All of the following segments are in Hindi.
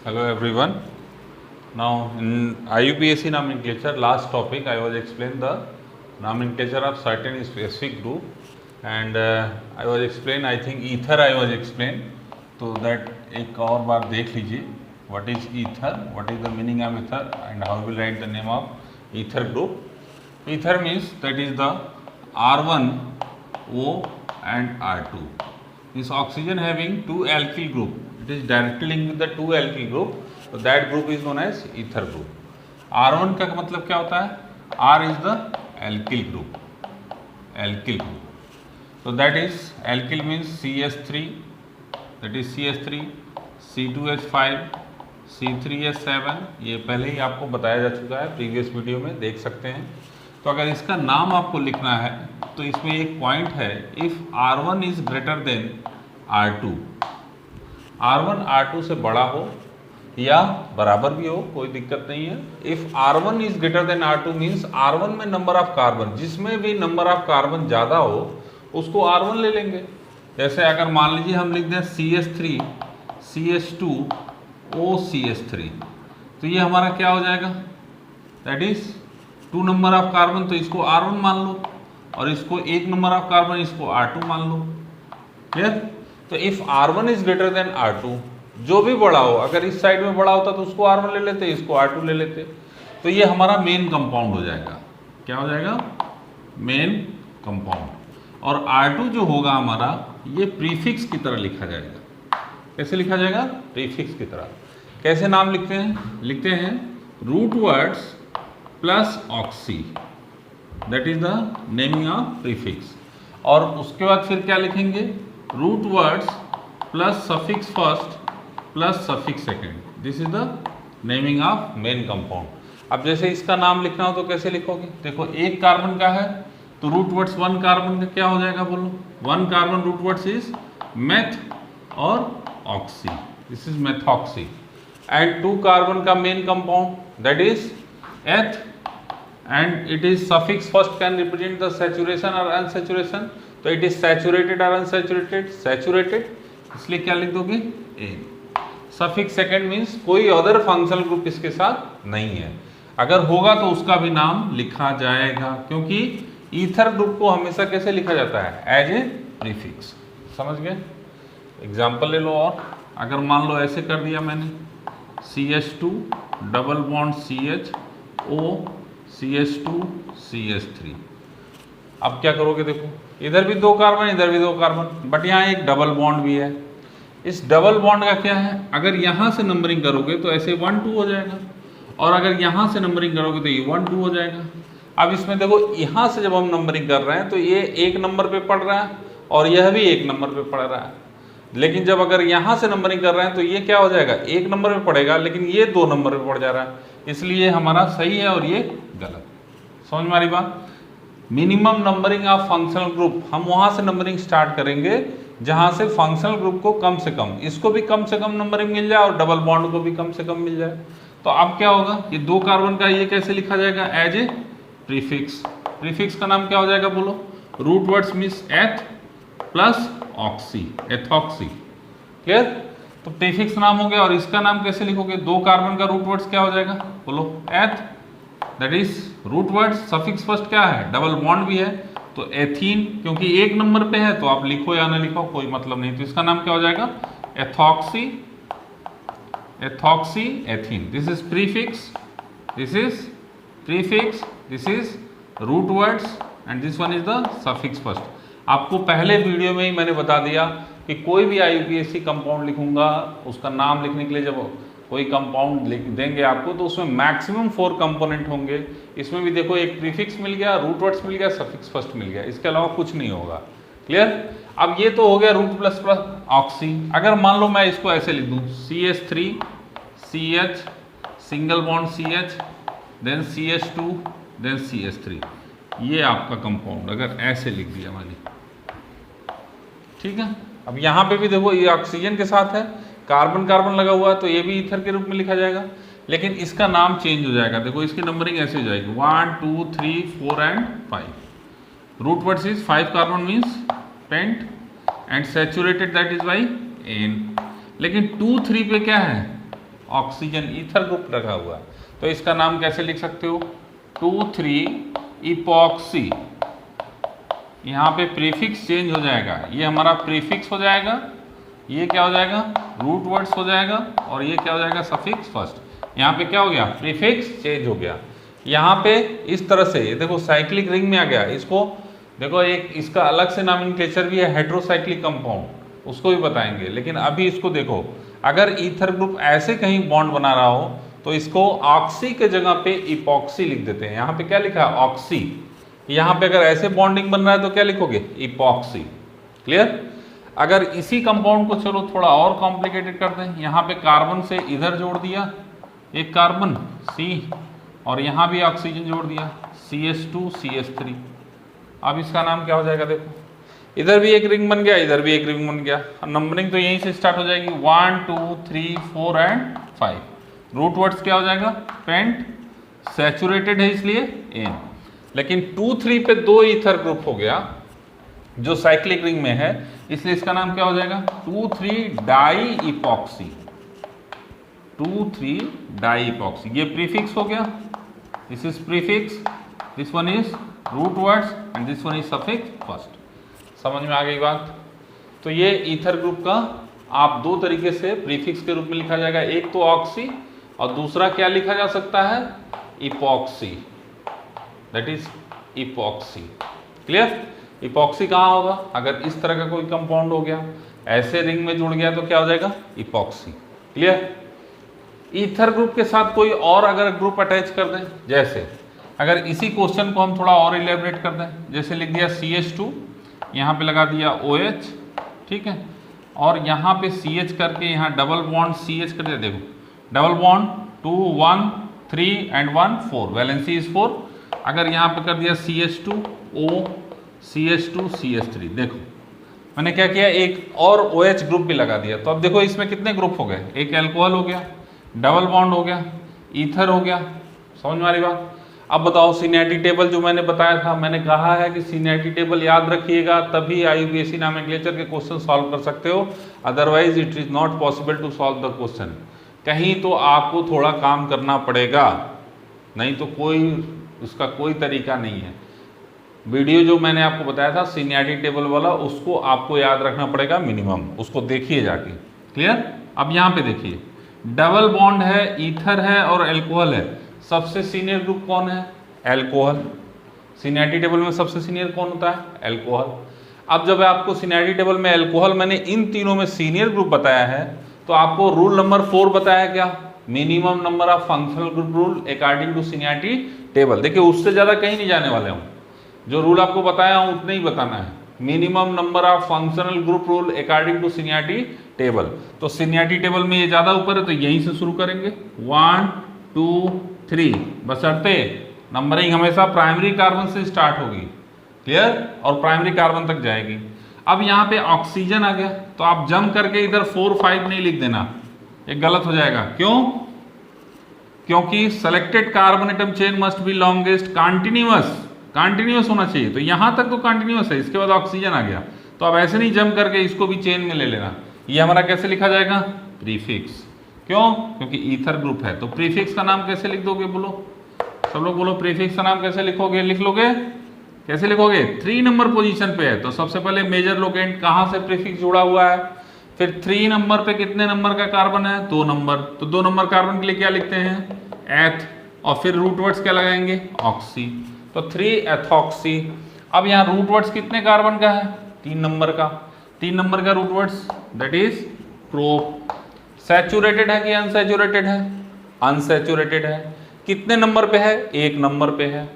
Hello everyone. Now in IUPAC nomenclature, last topic I was explained the nomenclature of certain specific group, and I was explained, I think ether I was explained. तो that एक और बार देख लीजिए what is ether, what is the meaning of ether and how we will write the name of ether group. Ether means that is the R1O and R2. This oxygen having two alkyl group, it is directly linked with the two alkyl group, so that group is known as ether group. R1 का मतलब क्या होता है? R is the alkyl group, alkyl group. So that is alkyl means CH3, that is CH3, C2H5, C3H7. ये पहले ही आपको बताया जा चुका है, प्रीवियस वीडियो में देख सकते हैं. तो अगर इसका नाम आपको लिखना है तो इसमें एक पॉइंट है, if R1 is greater than R2, R1 R2 से बड़ा हो या बराबर भी हो, कोई दिक्कत नहीं है. If R1 is greater than R2 means R1 में नंबर ऑफ कार्बन, जिसमें भी नंबर ऑफ कार्बन ज़्यादा हो उसको R1 ले लेंगे. जैसे अगर मान लीजिए हम लिख दें CH3 CH2 OCH3, तो ये हमारा क्या हो जाएगा? That is 2 number of carbon, तो इसको R1 मान लो, और इसको 1 नंबर ऑफ कार्बन, इसको R2 मान लो. क्लियर? तो if R1 is greater than R2, जो भी बड़ा हो, अगर इस साइड में बड़ा होता तो उसको R1 ले लेते, इसको R2 ले लेते, तो ये हमारा मेन कंपाउंड हो जाएगा. क्या हो जाएगा? Main compound. और R2 जो होगा हमारा, ये प्रीफिक्स की तरह लिखा जाएगा. कैसे लिखा जाएगा? प्रीफिक्स की तरह. कैसे नाम लिखते हैं? लिखते हैं root words plus oxy, that is the naming of prefix. और उसके बाद फिर क्या लिखेंगे? Root words plus suffix first plus suffix second, this is the naming of main compound. अब जैसे इसका नाम लिखना हो तो कैसे लिखोगे? देखो, एक कार्बन का है तो रूट वर्ड्स 1 कार्बन का क्या हो जाएगा? बोलो. 1 carbon root words is meth और oxy, this is methoxy. And 2 carbon का main compound, that is eth, and it is suffix first can represent the saturation or unsaturation, तो it is saturated or unsaturated, saturated, इसलिए क्या लिख दोगे? A. suffix second means कोई other functional group इसके साथ नहीं है. अगर होगा तो उसका भी नाम लिखा जाएगा, क्योंकि ईथर ग्रुप को हमेशा कैसे लिखा जाता है? As a prefix. समझ गए? एग्जाम्पल ले लो. और अगर मान लो ऐसे कर दिया मैंने, CH2 double bond CH O CH2 CH3. अब क्या करोगे? देखो, इधर भी 2 कार्बन, इधर भी 2 कार्बन, बट यहाँ एक डबल बॉन्ड भी है. इस डबल बॉन्ड का क्या है? अगर यहाँ से नंबरिंग करोगे तो ऐसे 1 2 हो जाएगा, और अगर यहाँ से नंबरिंग करोगे तो ये 1 2 हो जाएगा. अब इसमें देखो, यहाँ से जब हम नंबरिंग कर रहे हैं तो ये 1 नंबर पे पड़ रहा है और यह भी 1 नंबर पे पड़ रहा है. लेकिन जब अगर यहाँ से नंबरिंग कर रहे हैं तो ये क्या हो जाएगा? 1 नंबर पे पड़ेगा, लेकिन ये 2 नंबर पे पड़ जा रहा है, इसलिए हमारा सही है और ये गलत. समझ में आ रही बात? Minimum numbering of functional group, हम वहां से नंबरिंग स्टार्ट करेंगे जहां से फंक्शनल ग्रुप को कम से कम, इसको भी कम से कम नंबरिंग मिल जाए और डबल बॉन्ड को भी कम से कम मिल जाए. तो अब क्या होगा? ये 2 कार्बन का ये कैसे लिखा जाएगा? As a prefix. प्रीफिक्स का नाम क्या हो जाएगा? बोलो. रूट वर्ड्स मीन्स एथ प्लस ऑक्सी, एथॉक्सी. क्लियर? तो प्रीफिक्स नाम हो गया. और इसका नाम कैसे लिखोगे? 2 कार्बन का रूट वर्ड्स क्या हो जाएगा? बोलो. Eth, that is root words, suffix first क्या है? डबल बॉन्ड भी है, तो एथीन, क्योंकि 1 नंबर पे है तो आप लिखो या ना लिखो कोई मतलब नहीं. तो इसका नाम क्या हो जाएगा? Ethoxy, ethoxy ethene. This is prefix, this is prefix, this is root words and this one is the suffix first. आपको पहले वीडियो में ही मैंने बता दिया कि कोई भी IUPAC कंपाउंड लिखूंगा, उसका नाम लिखने के लिए जब कोई कंपाउंड लिख देंगे आपको तो उसमें मैक्सिमम 4 कंपोनेंट होंगे. इसमें भी देखो, एक प्रीफिक्स मिल गया, रूट वर्ड्स मिल गया, सफिक्स फर्स्ट मिल गया, इसके अलावा कुछ नहीं होगा. क्लियर? अब ये तो हो गया रूट प्लस प्लस ऑक्सी. अगर मान लो मैं इसको ऐसे लिख दूँ, CH3 CH single bond CH, then CH2 then CH3, ये आपका कंपाउंड अगर ऐसे लिख दिया मैंने. ठीक है? अब यहाँ पे भी देखो, ये ऑक्सीजन के साथ है, कार्बन कार्बन लगा हुआ है, तो ये भी ईथर के रूप में लिखा जाएगा, लेकिन इसका नाम चेंज हो जाएगा. देखो, इसकी नंबरिंग ऐसे हो जाएगी 1 2 3 4 and 5. Root words is 5 carbon means pent and saturated, that is by N. लेकिन 2 3 पे क्या है? ऑक्सीजन ईथर ग्रुप रखा हुआ है, तो इसका नाम कैसे लिख सकते हो, 2,3-इपॉक्सी। यहाँ पे प्रीफिक्स चेंज हो जाएगा, ये हमारा प्रीफिक्स हो जाएगा, ये क्या हो जाएगा, रूट वर्ड्स हो जाएगा, और ये क्या हो जाएगा, सफिक्स फर्स्ट। यहाँ पे क्या हो गया, प्रीफिक्स चेंज हो गया। यहाँ पे इस तरह से ये देखो साइक्लिक रिंग में आ गया, इसको देखो एक इसका अलग से नॉमेनक्लेचर भी है, हेट्रोसाइक्लिक कंपाउंड, उसको भी बताएंगे। लेकिन अभी इसको देखो, अगर ईथर ग्रुप ऐसे कहीं बॉन्ड बना रहा हो तो इसको ऑक्सी के जगह पे इपॉक्सी लिख देते हैं। यहाँ पे क्या लिखा है, ऑक्सी। यहाँ पे अगर ऐसे बॉन्डिंग बन रहा है तो क्या लिखोगे, इपॉक्सी। क्लियर। अगर इसी कंपाउंड को चलो थोड़ा और कॉम्प्लिकेटेड कर दें, यहाँ पे कार्बन से इधर जोड़ दिया एक कार्बन C, और यहाँ भी ऑक्सीजन जोड़ दिया CH2CH3। अब इसका नाम क्या हो जाएगा, देखो इधर भी एक रिंग बन गया, इधर भी एक रिंग बन गया। नंबरिंग तो यहीं से स्टार्ट हो जाएगी, 1 2 3 4 एंड 5। रूट वर्ड्स क्या हो जाएगा, पेंट, सैचुरेटेड है इसलिए N। लेकिन 2,3 पे 2 ईथर ग्रुप हो गया जो साइक्लिक रिंग में है, इसलिए इसका नाम क्या हो जाएगा, 2,3-डाई-इपॉक्सी। 2,3-डाई-इपॉक्सी। ये प्रीफिक्स हो गया, this is prefix, this one is root words and this one is suffix first. समझ में आ गई बात। तो ये ईथर ग्रुप का आप दो तरीके से प्रीफिक्स के रूप में लिखा जाएगा, एक तो ऑक्सी और दूसरा क्या लिखा जा सकता है, epoxy, that is epoxy. Clear. Epoxy कहाँ होगा, अगर इस तरह का कोई कंपाउंड हो गया, ऐसे रिंग में जुड़ गया तो क्या हो जाएगा, इपॉक्सी। क्लियर। ईथर ग्रुप के साथ कोई और अगर ग्रुप अटैच कर दें, जैसे अगर इसी क्वेश्चन को हम थोड़ा और इलेबरेट कर दें, जैसे लिख दिया CH2, यहाँ पे लगा दिया OH, ठीक है, और यहाँ पे CH करके यहाँ डबल बॉन्ड CH कर दिया, देखो double bond 2 1 3 and 1 4, valency is 4। अगर यहाँ पे कर दिया CH2O CH2 CH3, देखो मैंने क्या किया, एक और OH ग्रुप भी लगा दिया। तो अब देखो इसमें कितने ग्रुप हो गए, एक एल्कोहल हो गया, डबल बॉन्ड हो गया, ईथर हो गया। समझ में आ रही बात। अब बताओ सीनियरिटी टेबल जो मैंने बताया था, मैंने कहा है कि सीनियरिटी टेबल याद रखिएगा, तभी IUPAC नॉमेनक्लेचर के क्वेश्चन सॉल्व कर सकते हो, otherwise it is not possible to solve the question. कहीं तो आपको थोड़ा काम करना पड़ेगा, नहीं तो कोई उसका कोई तरीका नहीं है। वीडियो जो मैंने आपको बताया था सीनियरिटी टेबल वाला, उसको आपको याद रखना पड़ेगा मिनिमम, उसको देखिए जाके। क्लियर। अब यहाँ पे देखिए, डबल बॉन्ड है, ईथर है और एल्कोहल है, सबसे सीनियर ग्रुप कौन है, एल्कोहल। सीनियरिटी टेबल में सबसे सीनियर कौन होता है, एल्कोहल। अब जब आपको सीनियरिटी टेबल में एल्कोहल, मैंने इन तीनों में सीनियर ग्रुप बताया है, तो आपको रूल नंबर 4 बताया क्या, minimum number of functional group rule according to seniority table. देखिए उससे ज्यादा कहीं नहीं जाने वाले हूँ, जो रूल आपको बताया हूँ उतने ही बताना है। Minimum number of functional group rule according to seniority table. तो सीनियरिटी टेबल में ये ज्यादा ऊपर है तो यहीं से शुरू करेंगे, 1 2 3, बशर्ते नंबरिंग हमेशा प्राइमरी कार्बन से स्टार्ट होगी। क्लियर। और प्राइमरी कार्बन तक जाएगी। अब यहाँ पे ऑक्सीजन आ गया, तो आप जंप करके इधर 4 5 नहीं लिख देना, ये गलत हो जाएगा। क्यों, क्योंकि selected carbon atom chain must be longest continuous होना चाहिए। तो यहां तक तो कंटिन्यूअस है, इसके बाद ऑक्सीजन आ गया, तो अब ऐसे नहीं जंप करके इसको भी चेन में ले लेना। ये हमारा कैसे लिखा जाएगा, प्रीफिक्स। क्यों, क्योंकि ईथर ग्रुप है। तो प्रीफिक्स का नाम कैसे लिख दोगे, बोलो सब लोग बोलो, प्रीफिक्स का नाम कैसे लिखोगे, लिख लोगे, कैसे लिखोगे, 3 नंबर पोजीशन पे है, तो सबसे पहले मेजर लोकेंट कहां से प्रीफिक्स जुड़ा हुआ है, फिर 3 नंबर पे कितने नंबर का कार्बन है, 2 नंबर, तो 2 नंबर कार्बन के लिए क्या लिखते हैं, एथ, और फिर रूट वर्ड्स क्या लगाएंगे, ऑक्सी, तो 3 एथॉक्सी। अब यहाँ रूट वर्ड्स कितने कार्बन का है, 3 नंबर का, 3 नंबर का root words that is prop. Saturated है कि अनसैचुरेटेड है, अनसैचुरेटेड है। कितने नंबर पे है, 1 नंबर पे है।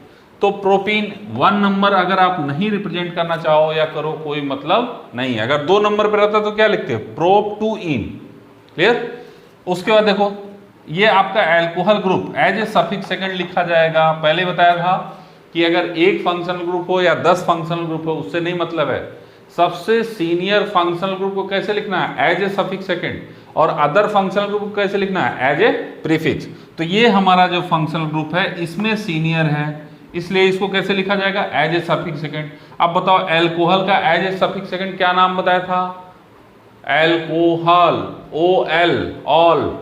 तो प्रोपीन 1 नंबर अगर आप नहीं रिप्रेजेंट करना चाहो या करो कोई मतलब नहीं है। अगर 2 नंबर पे रहता तो क्या लिखते हैं, प्रोप टू इन। क्लियर। उसके बाद देखो ये आपका alcohol group as a suffix second लिखा जाएगा। पहले बताया था कि अगर एक फंक्शनल ग्रुप हो या 10 फंक्शनल ग्रुप हो उससे नहीं मतलब है, सबसे सीनियर फंक्शनल ग्रुप को कैसे लिखना है, एज ए सफिक्स सेकंड, और अदर फंक्शनल ग्रुप को कैसे लिखना है, एज ए प्रीफिक्स। तो ये हमारा जो फंक्शनल ग्रुप है इसमें सीनियर है, इसलिए इसको कैसे लिखा जाएगा, एज ए सफिक्स सेकंड। अब बताओ एल्कोहल का एज ए सफिक्स सेकंड क्या नाम बताया था, alcohol, OL, all,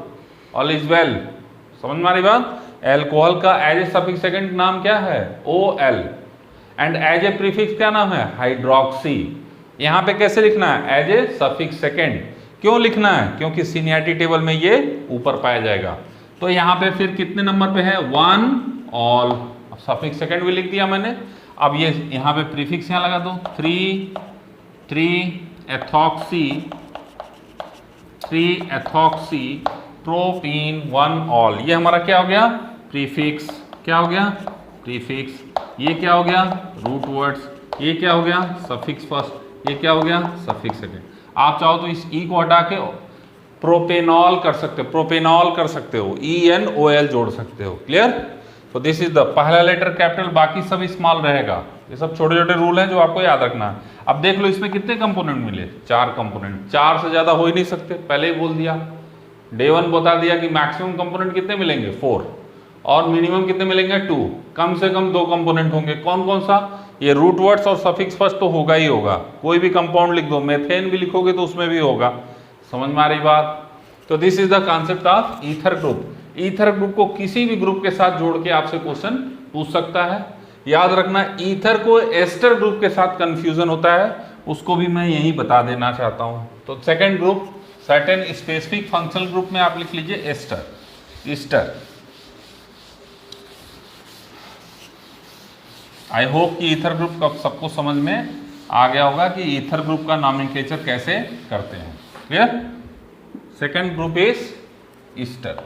all is well. समझ में आ रही बात? एल्कोहल का एज ए सफिक्स सेकंड नाम क्या है? OL, and as a prefix क्या नाम है? हाइड्रोक्सी। यहाँ पे कैसे लिखना है? As a suffix second. क्यों लिखना है? क्योंकि सीनियरिटी टेबल में ये ऊपर पाया जाएगा। तो यहाँ पे फिर कितने नंबर पे है? 1 ऑल। सफिक्स सेकंड भी लिख दिया मैंने। अब ये यहाँ पे प्रीफिक्स यहाँ लगा दो, 3 एथॉक्सी प्रोपीन 1 ऑल। ये हमारा क्या हो गया? प्रीफिक्स। क्या हो गया? प्रीफिक्स। ये क्या हो गया? Root words. ये क्या हो गया? Suffix first. ये क्या हो गया? Suffix second. आप चाहो तो इस ई को हटा के प्रोपेनॉल कर सकते हो, प्रोपेनॉल कर सकते हो, ENOL जोड़ सकते हो। क्लियर? तो दिस इज द पहला लेटर कैपिटल, बाकी सब स्मॉल रहेगा। ये सब छोटे छोटे रूल हैं जो आपको याद रखना है। अब देख लो इसमें कितने कंपोनेंट मिले? 4 कंपोनेंट। 4 से ज्यादा हो ही नहीं सकते, पहले ही बोल दिया। डे 1 बता दिया कि मैक्सिमम कंपोनेंट कितने मिलेंगे? 4, और मिनिमम कितने मिलेंगे? 2। कम से कम 2 कंपोनेंट होंगे। कौन कौन सा? ये रूट वर्ड्स और सफिक्स फर्स्ट तो होगा ही होगा। कोई भी कंपाउंड लिख दो, मेथेन भी लिखोगे तो उसमें भी होगा। समझ में आ रही बात? तो this is the concept of ether group. Ether group को किसी भी ग्रुप के साथ जोड़ के आपसे क्वेश्चन पूछ सकता है। याद रखना, ईथर को एस्टर ग्रुप के साथ कंफ्यूजन होता है, उसको भी मैं यही बता देना चाहता हूं। तो second group, certain specific functional group में आप लिख लीजिए एस्टर, ईस्टर। आई होप कि ईथर ग्रुप का सबको समझ में आ गया होगा कि ईथर ग्रुप का नॉमेनक्लेचर कैसे करते हैं। Clear? Second group is Easter.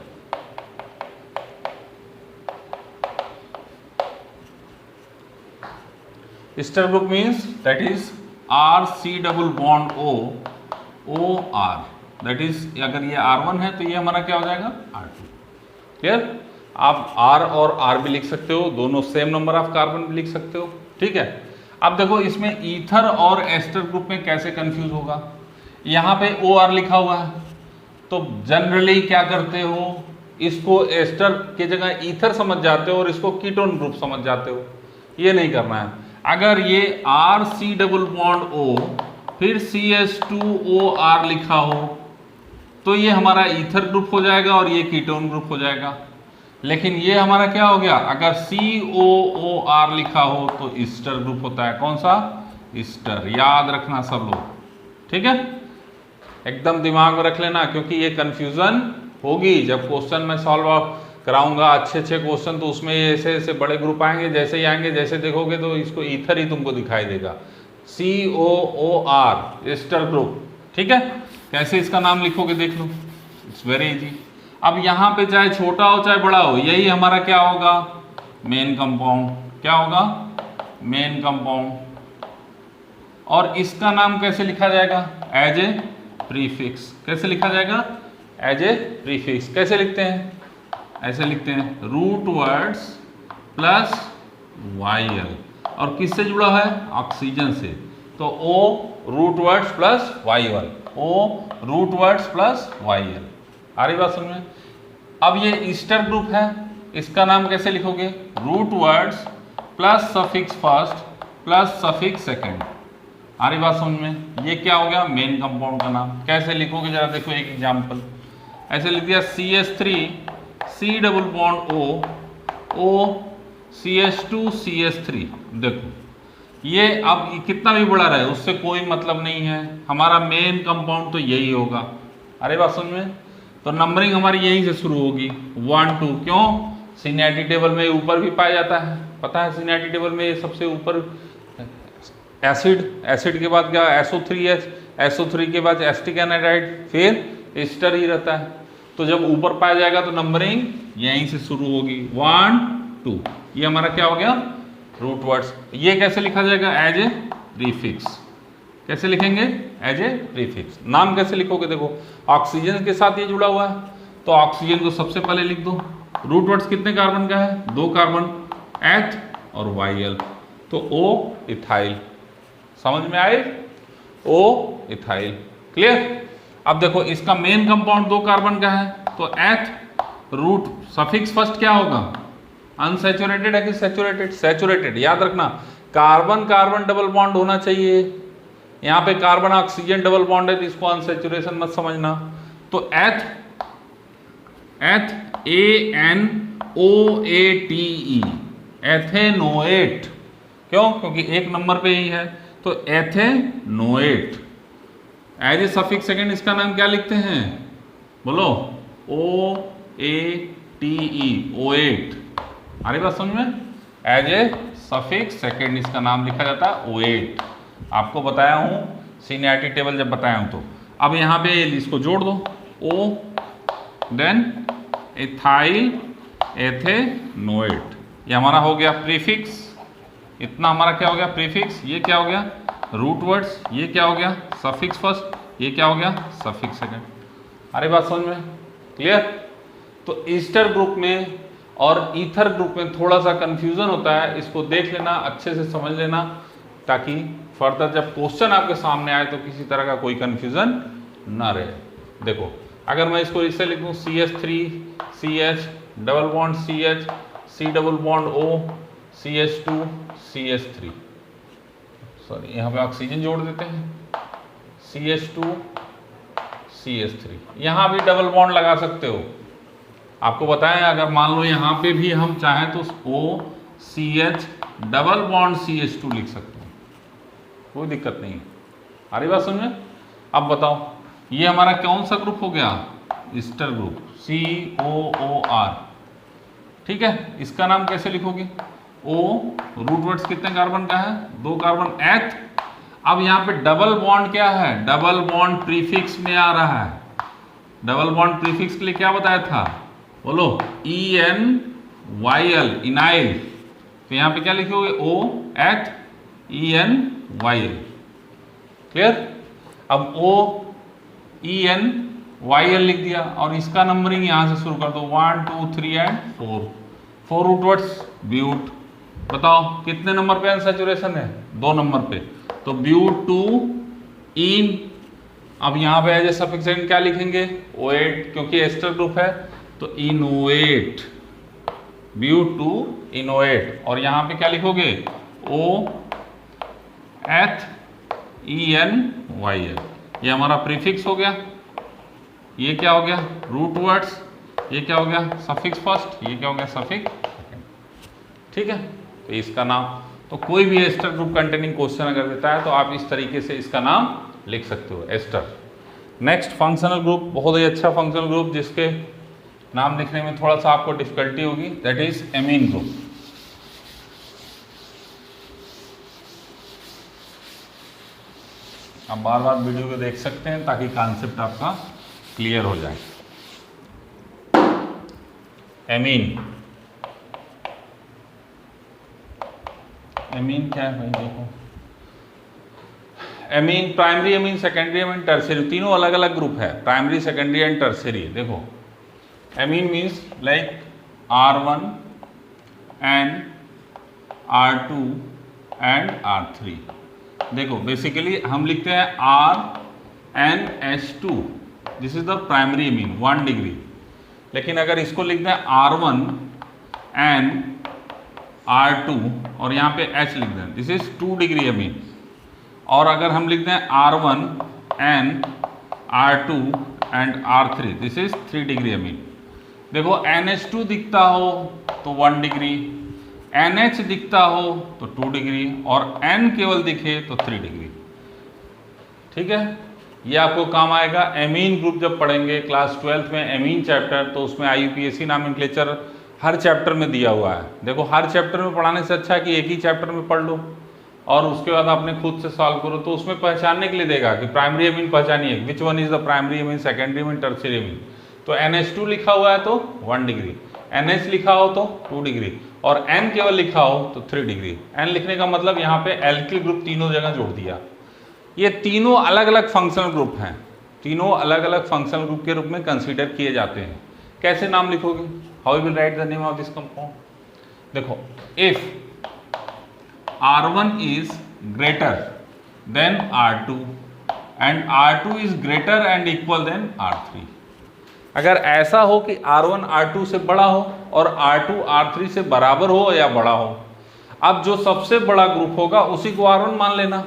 Easter group means that is RC double bond OR। That is अगर ये R1 है तो ये हमारा क्या हो जाएगा? R2। क्लियर? आप R और R भी लिख सकते हो, दोनों सेम नंबर ऑफ कार्बन भी लिख सकते हो। ठीक है? अब देखो इसमें ईथर और एस्टर ग्रुप में कैसे कंफ्यूज होगा। यहाँ पे OR लिखा हुआ है, तो जनरली क्या करते हो, इसको एस्टर की जगह ईथर समझ जाते हो और इसको कीटोन ग्रुप समझ जाते हो। ये नहीं करना है। अगर ये RC डबल बॉन्ड O फिर CH2OR लिखा हो तो ये हमारा ईथर ग्रुप हो जाएगा और ये कीटोन ग्रुप हो जाएगा। लेकिन ये हमारा क्या हो गया? अगर COOR लिखा हो तो ईस्टर ग्रुप होता है। कौन सा? ईस्टर। याद रखना सब लोग। ठीक है? एकदम दिमाग में रख लेना, क्योंकि ये कंफ्यूजन होगी जब क्वेश्चन में सॉल्व कराऊंगा अच्छे क्वेश्चन, तो उसमें ऐसे ऐसे बड़े ग्रुप आएंगे। जैसे ही आएंगे, जैसे देखोगे तो इसको ईथर ही तुमको दिखाई देगा। COOR Easter group. ठीक है? कैसे इसका नाम लिखोगे देख लो, इट्स वेरी इजी। अब यहाँ पे चाहे छोटा हो चाहे बड़ा हो, यही हमारा क्या होगा? Main compound. क्या होगा? Main compound. और इसका नाम कैसे लिखा जाएगा? As a prefix. कैसे लिखा जाएगा? As a prefix. कैसे लिखते हैं? ऐसे लिखते हैं, रूट वर्ड्स प्लस YL। और किससे जुड़ा है? ऑक्सीजन से। तो O root words plus YL, O root words plus YL। आ रही बात समझ में? अब ये ईस्टर ग्रुप है, इसका नाम कैसे लिखोगे? Root words plus suffix first plus suffix second. आ रही बात समझ में? ये क्या हो गया? मेन कंपाउंड का नाम। कैसे लिखोगे जरा देखो एक एग्जांपल। ऐसे लिख दिया CH3 C double bond O CH2 CH3। देखो ये अब कितना भी बड़ा रहे उससे कोई मतलब नहीं है, हमारा मेन कंपाउंड तो यही होगा। अरे बात समझ में? तो नंबरिंग हमारी यहीं से शुरू होगी 1 2। क्यों? सीनियरिटी टेबल में ऊपर भी पाया जाता है, पता है? सीनियरिटी टेबल में सबसे ऊपर एसिड के बाद क्या? SO3H, SO3 के बाद एसिटिक एनाइड्राइड, फिर ईस्टर ही रहता है। तो जब ऊपर पाया जाएगा तो नंबरिंग यहीं से शुरू होगी 1 2। ये हमारा क्या हो गया? Root words. ये कैसे लिखा जाएगा? As a prefix. कैसे लिखेंगे? As a prefix. नाम कैसे लिखोगे? देखो ऑक्सीजन के साथ ये जुड़ा हुआ है, तो ऑक्सीजन को सबसे पहले लिख दो। रूट वर्ड्स कितने कार्बन का है? 2 कार्बन, H और YL, तो O इथाइल। समझ में आए? O ethyl. क्लियर? अब देखो इसका मेन कंपाउंड 2 कार्बन का है, तो H रूट सफिक्स फर्स्ट क्या होगा? अनसैचुरेटेड है कि सैचुरेटेड? सैचुरेटेड। याद रखना, कार्बन कार्बन डबल बॉन्ड होना चाहिए। यहाँ पे कार्बन ऑक्सीजन डबल बॉन्ड है तो इसको अनसैचुरेशन मत समझना। तो ANOATE, एथेनोएट। क्यों? क्योंकि एक नंबर पे ही है, तो ethanoate. As a suffix second इसका नाम क्या लिखते हैं? बोलो, OATE, ओएट। आ रही बात समझ में? एज ए सफिक्स सेकेंड इसका नाम लिखा जाता है ओएट। आपको बताया हूं सीनियरिटी टेबल जब बताया हूं तो। अब यहाँ पे इसको जोड़ दो, O देन एथाइल एथेनोएट, ये हमारा हो गया प्रीफिक्स। इतना हमारा क्या हो गया? प्रीफिक्स। ये क्या हो गया? Root words. ये क्या हो गया? Suffix first. ये क्या हो गया? Suffix second. अरे बात समझ में? क्लियर? तो ईस्टर ग्रुप में और ईथर ग्रुप में थोड़ा सा कंफ्यूजन होता है, इसको देख लेना, अच्छे से समझ लेना, ताकि फर्दर जब क्वेश्चन आपके सामने आए तो किसी तरह का कोई कंफ्यूजन ना रहे। देखो, अगर मैं इसको इससे लिख दूँ CH3 CH double bond CH C double bond O CH2 CH3, sorry यहाँ पे ऑक्सीजन जोड़ देते हैं, CH2 CH3। यहाँ भी डबल बॉन्ड लगा सकते हो। आपको बताएं, अगर मान लो यहाँ पे भी हम चाहें तो OCH डबल बॉन्ड CH2 लिख सकते हो, कोई दिक्कत नहीं है। आ रही बात समझ में? अब बताओ, ये हमारा कौन सा ग्रुप हो गया? Easter group, COOR। ठीक है, इसका नाम कैसे लिखोगे? O, रूट वर्ड्स कितने कार्बन का है? 2 कार्बन, एथ। अब यहाँ पे डबल बॉन्ड क्या है? डबल बॉन्ड प्रीफिक्स में आ रहा है। डबल बॉन्ड प्रीफिक्स के लिए क्या बताया था? बोलो, ENYL, इनाइल। तो यहाँ पे क्या लिखोगे? O एथ ENYL। क्लियर? अब OENYL लिख दिया और इसका नंबरिंग यहां से शुरू कर दो, 1 2 3 एंड 4 रूट वर्ड्स। ब्यूट, बताओ कितने नंबर पे अनसैचुरेशन है? 2 नंबर पे, तो ब्यूट 2 इन। अब यहाँ पे एज ए सफिक्स सेकेंड क्या लिखेंगे? OAT, क्योंकि एस्टर ग्रुप है तो इनोएट, ब्यूट 2 इनोएट। और यहाँ पे क्या लिखोगे? OENYL, ये हमारा प्रीफिक्स हो गया। ये क्या हो गया? Root words. ये क्या हो गया? Suffix first. ये क्या हो गया? Suffix second. ठीक है, तो इसका नाम, तो कोई भी एस्टर ग्रुप कंटेनिंग क्वेश्चन अगर देता है तो आप इस तरीके से इसका नाम लिख सकते हो, एस्टर। नेक्स्ट फंक्शनल ग्रुप, बहुत ही अच्छा फंक्शनल ग्रुप जिसके नाम लिखने में थोड़ा सा आपको डिफिकल्टी होगी, दैट इज एमीन ग्रुप। आप बार बार वीडियो को देख सकते हैं ताकि कॉन्सेप्ट आपका क्लियर हो जाए। एमीन, एमीन क्या है भाई? देखो, amine, primary amine, secondary amine, tertiary, तीनों अलग अलग ग्रुप है, प्राइमरी, सेकेंडरी एंड टर्शियरी। देखो, amine means like R1 and R2 and R3। देखो, बेसिकली हम लिखते हैं RNH2, this is the primary amine 1 degree. लेकिन अगर इसको लिखते हैं R1 and R2 और यहाँ पे H लिख दें, दिस इज 2 डिग्री एमीन। और अगर हम लिखते हैं R1 and R2 and R3, this is 3 degree amine. देखो, NH2 दिखता हो तो 1 डिग्री, NH दिखता हो तो 2 डिग्री और N केवल दिखे तो 3 डिग्री। ठीक है, ये आपको काम आएगा एमीन ग्रुप जब पढ़ेंगे क्लास 12th में एमीन चैप्टर, तो उसमें IUPAC नॉमेनक्लेचर हर चैप्टर में दिया हुआ है। देखो, हर चैप्टर में पढ़ाने से अच्छा है कि एक ही चैप्टर में पढ़ लो और उसके बाद आपने खुद से सॉल्व करो, तो उसमें पहचानने के लिए देगा कि प्राइमरी एमीन पहचानिए, which one is the primary amine, secondary amine, tertiary amine. तो NH2 लिखा हुआ है तो 1 डिग्री, NH लिखा हो तो 2 डिग्री और N केवल लिखा हो तो 3 डिग्री। N लिखने का मतलब यहाँ पे एल्किल ग्रुप तीनों जगह जोड़ दिया। ये तीनों अलग अलग फंक्शनल ग्रुप हैं, तीनों अलग अलग फंक्शनल ग्रुप के रूप में कंसीडर किए जाते हैं। कैसे नाम लिखोगे? How you will write the name of this compound? देखो, if R1 is greater than R2 and R2 is greater and equal than R3, अगर ऐसा हो कि R1 R2 से बड़ा हो और R2 R3 से बराबर हो या बड़ा हो, अब जो सबसे बड़ा ग्रुप होगा उसी को R1 मान लेना,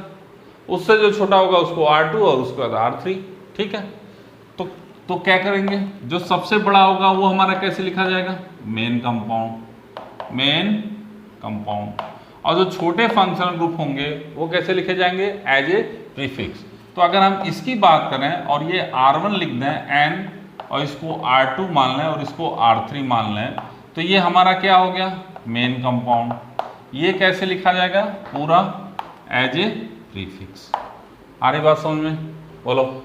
उससे जो छोटा होगा उसको R2 और उसके बाद R3। ठीक है, तो तो क्या करेंगे, जो सबसे बड़ा होगा वो हमारा कैसे लिखा जाएगा, मेन कंपाउंड, मेन कंपाउंड। और जो छोटे फंक्शनल ग्रुप होंगे वो कैसे लिखे जाएंगे, एज ए प्रीफिक्स। तो अगर हम इसकी बात करें और ये R1 लिख दें n और इसको R2 मान लें और इसको R3 मान लें, तो ये हमारा क्या हो गया, मेन कंपाउंड। ये कैसे लिखा जाएगा, पूरा एज ए प्रीफिक्स। आ रही बात समझ में, बोलो।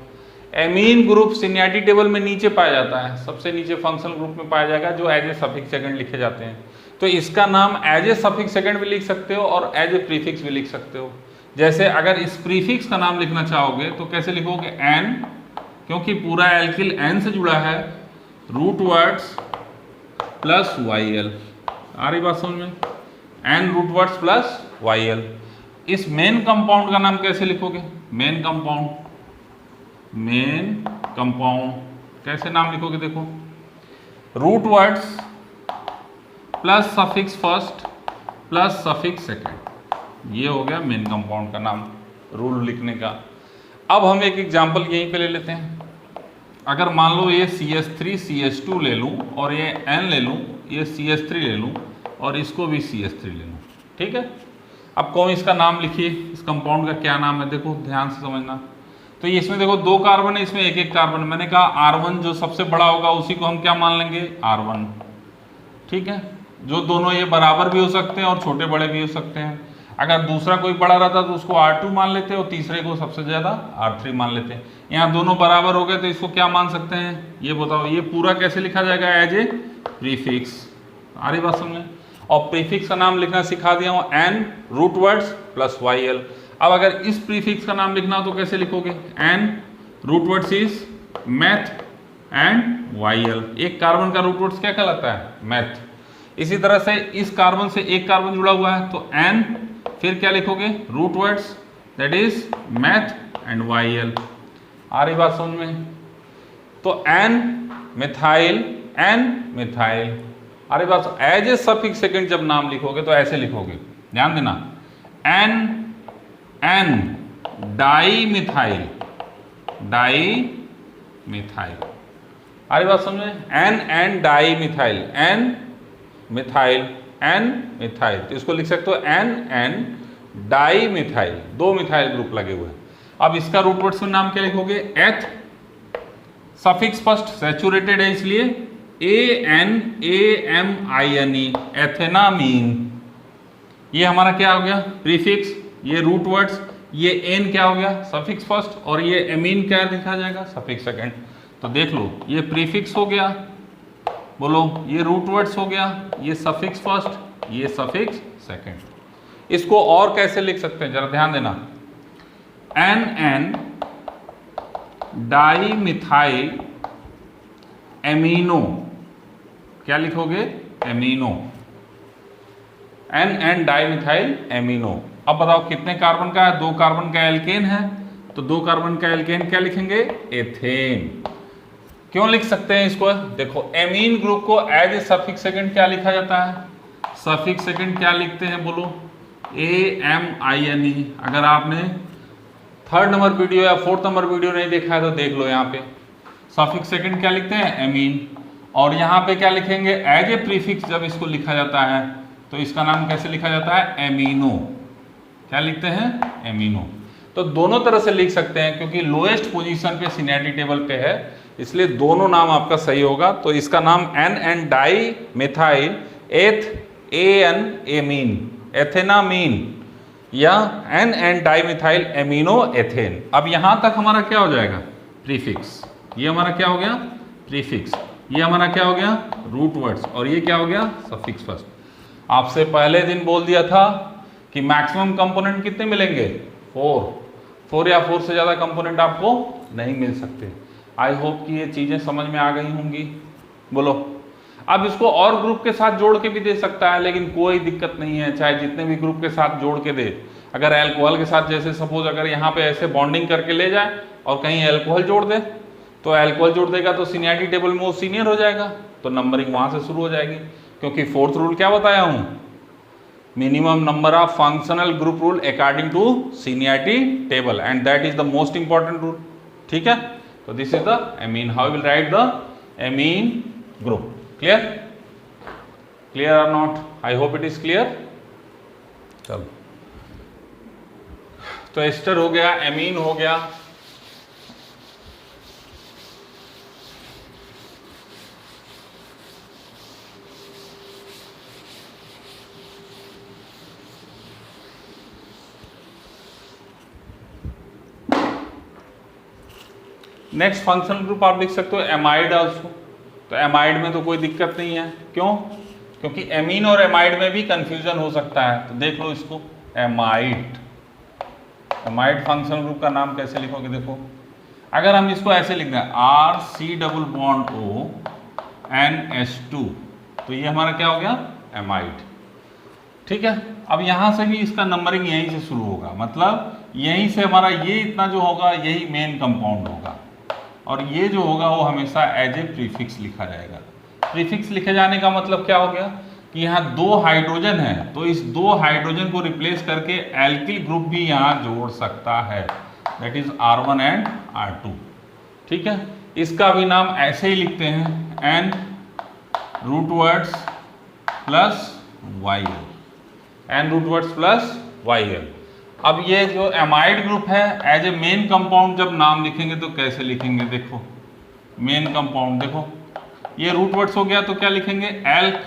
एमीन ग्रुप सीनियरिटी टेबल में नीचे पाया जाता है, सबसे नीचे फंक्शनल ग्रुप में पाया जाएगा, जो एज ए सफिक्स सेकंड लिखे जाते हैं। तो इसका नाम एज ए सफिक्स सेकंड भी लिख सकते हो और एज ए प्रीफिक्स भी लिख सकते हो। जैसे अगर इस प्रीफिक्स का नाम लिखना चाहोगे तो कैसे लिखोगे, n, क्योंकि पूरा एल्किल n से जुड़ा है, रूट वर्ड्स प्लस YL। आ रही बात समझ में, n root words plus YL। इस मेन कंपाउंड का नाम कैसे लिखोगे, मेन कंपाउंड, मेन कंपाउंड कैसे नाम लिखोगे, देखो, root words plus suffix first plus suffix second, ये हो गया मेन कंपाउंड का नाम, रूल लिखने का। अब हम एक एग्जांपल यहीं पे ले लेते हैं। अगर मान लो ये CH3 CH2 ले लूँ और ये N ले लूँ, ये CH3 ले लूँ और इसको भी CH3 ले लूँ, ठीक है। अब कौन इसका नाम लिखिए, इस कंपाउंड का क्या नाम है, देखो ध्यान से समझना। तो ये इसमें देखो 2 कार्बन है, इसमें 1-1 कार्बन। मैंने कहा R1 जो सबसे बड़ा होगा उसी को हम क्या मान लेंगे, R1, ठीक है। जो दोनों ये बराबर भी हो सकते हैं और छोटे बड़े भी हो सकते हैं। अगर दूसरा कोई बड़ा रहता तो उसको R2 मान लेते और तीसरे को सबसे ज़्यादा R3 मान लेते हैं। यहाँ दोनों बराबर हो गए तो इसको क्या मान सकते हैं, ये बताओ। ये पूरा कैसे लिखा जाएगा, एज ए प्रीफिक्स। आ रही बात समझ। और प्रीफिक्स का नाम लिखना सिखा दिया हूँ, n root words plus YL। अब अगर इस प्रीफिक्स का नाम लिखना हो तो कैसे लिखोगे, n root words is meth and YL। एक कार्बन का रूट वर्ड्स क्या कहलाता है, मैथ। इसी तरह से इस कार्बन से एक कार्बन जुड़ा हुआ है तो n, फिर क्या लिखोगे, root words that is meth and YL। आ रही बात समझ में। तो n मिथाइल, n मिथाइल। आ रही बात। एज ए सफिक्स सेकंड जब नाम लिखोगे तो ऐसे लिखोगे, ध्यान देना, n di methyl, di methyl. आ रही बात समझ में, n di methyl, n methyl, n methyl. तो इसको लिख सकते हो n di methyl, 2 methyl group लगे हुए हैं। अब इसका रूट वर्ड्स में नाम क्या लिखोगे, एथ, सफिक्स फर्स्ट सैचुरेटेड है इसलिए ANAMINE, एथेनामीन। ये हमारा क्या हो गया, प्रीफिक्स। ये रूट वर्ड्स, ये n क्या हो गया, सफिक्स फर्स्ट, और ये एमीन क्या लिखा जाएगा, सफिक्स सेकंड। तो देख लो, ये प्रीफिक्स हो गया, बोलो, ये रूट वर्ड्स हो गया, ये सफिक्स फर्स्ट, ये सफिक्स सेकंड। इसको और कैसे लिख सकते हैं, जरा ध्यान देना, NN डाई मिथाइल एमिनो, क्या लिखोगे, amino, NN di methyl amino. अब बताओ कितने कार्बन का है, 2 कार्बन का एल्केन है, तो 2 कार्बन का एल्केन क्या लिखेंगे, एथेन। क्यों लिख सकते हैं इसको, देखो, एमीन ग्रुप को एज ए सफिक्स सेकंड क्या लिखा जाता है, सफिक्स सेकंड क्या लिखते हैं, बोलो, AMINE। अगर आपने 3rd नंबर वीडियो या 4th नंबर वीडियो नहीं देखा है तो देख लो, यहाँ पे सफिक्स सेकंड क्या लिखते हैं, एमीन। और यहाँ पे क्या लिखेंगे, एज ए प्रीफिक्स जब इसको लिखा जाता है तो इसका नाम कैसे लिखा जाता है, एमिनो। क्या लिखते हैं, एमिनो। तो दोनों तरह से लिख सकते हैं, क्योंकि लोएस्ट पोजीशन पे सीनियरिटी टेबल पे है, इसलिए दोनों नाम आपका सही होगा। तो इसका नाम NN di methyl AN amine, ethanamine, या NN di methyl amino ethane. अब यहां तक हमारा क्या हो जाएगा, प्रीफिक्स। ये हमारा क्या हो गया, प्रीफिक्स। ये हमारा क्या हो गया, रूट वर्ड्स, और ये क्या हो गया, सफिक्स फर्स्ट। आपसे पहले दिन बोल दिया था कि मैक्सिमम कंपोनेंट कितने मिलेंगे, 4 या 4 से ज़्यादा कंपोनेंट आपको नहीं मिल सकते। आई होप कि ये चीज़ें समझ में आ गई होंगी, बोलो। अब इसको और ग्रुप के साथ जोड़ के भी दे सकता है, लेकिन कोई दिक्कत नहीं है, चाहे जितने भी ग्रुप के साथ जोड़ के दे। अगर एल्कोहल के साथ, जैसे सपोज अगर यहाँ पे ऐसे बॉन्डिंग करके ले जाए और कहीं एल्कोहल जोड़ दे, तो एल्कोहल जोड़ देगा तो सीनियरिटी टेबल में वो सीनियर हो जाएगा, तो नंबरिंग वहाँ से शुरू हो जाएगी। क्योंकि 4th रूल क्या बताया हूँ, minimum number of functional group rule according to seniority table, and that is the most important rule, ठीक है। तो this is the amine. How will write the amine group. Clear? Clear और not? I hope it is clear. चलो, तो एस्टर हो गया, एमीन हो गया. नेक्स्ट फंक्शनल ग्रुप आप लिख सकते हो एमाइड आल्सो. तो एमाइड में तो कोई दिक्कत नहीं है. क्यों? क्योंकि एमीन और एमाइड में भी कंफ्यूजन हो सकता है. तो देख लो इसको, एमाइड. एमाइड फंक्शनल ग्रुप का नाम कैसे लिखोगे? देखो, अगर हम इसको ऐसे लिख दें RC+O NH2, तो ये हमारा क्या हो गया? एमाइड. ठीक है. अब यहां से भी इसका नंबरिंग यहीं से शुरू होगा, मतलब यहीं से हमारा ये इतना जो होगा यही मेन कंपाउंड होगा, और ये जो होगा वो हमेशा एज ए प्रीफिक्स लिखा जाएगा. प्रीफिक्स लिखे जाने का मतलब क्या हो गया कि यहाँ 2 हाइड्रोजन है, तो इस 2 हाइड्रोजन को रिप्लेस करके एल्किल ग्रुप भी यहाँ जोड़ सकता है, that is R1 and R2. ठीक है. इसका भी नाम ऐसे ही लिखते हैं, N root words plus YL. N root words plus YL. अब ये जो एमाइड ग्रुप है, एज ए मेन कंपाउंड जब नाम लिखेंगे तो कैसे लिखेंगे? देखो, मेन कंपाउंड देखो, ये रूटवर्ड्स हो गया तो क्या लिखेंगे? एल्क.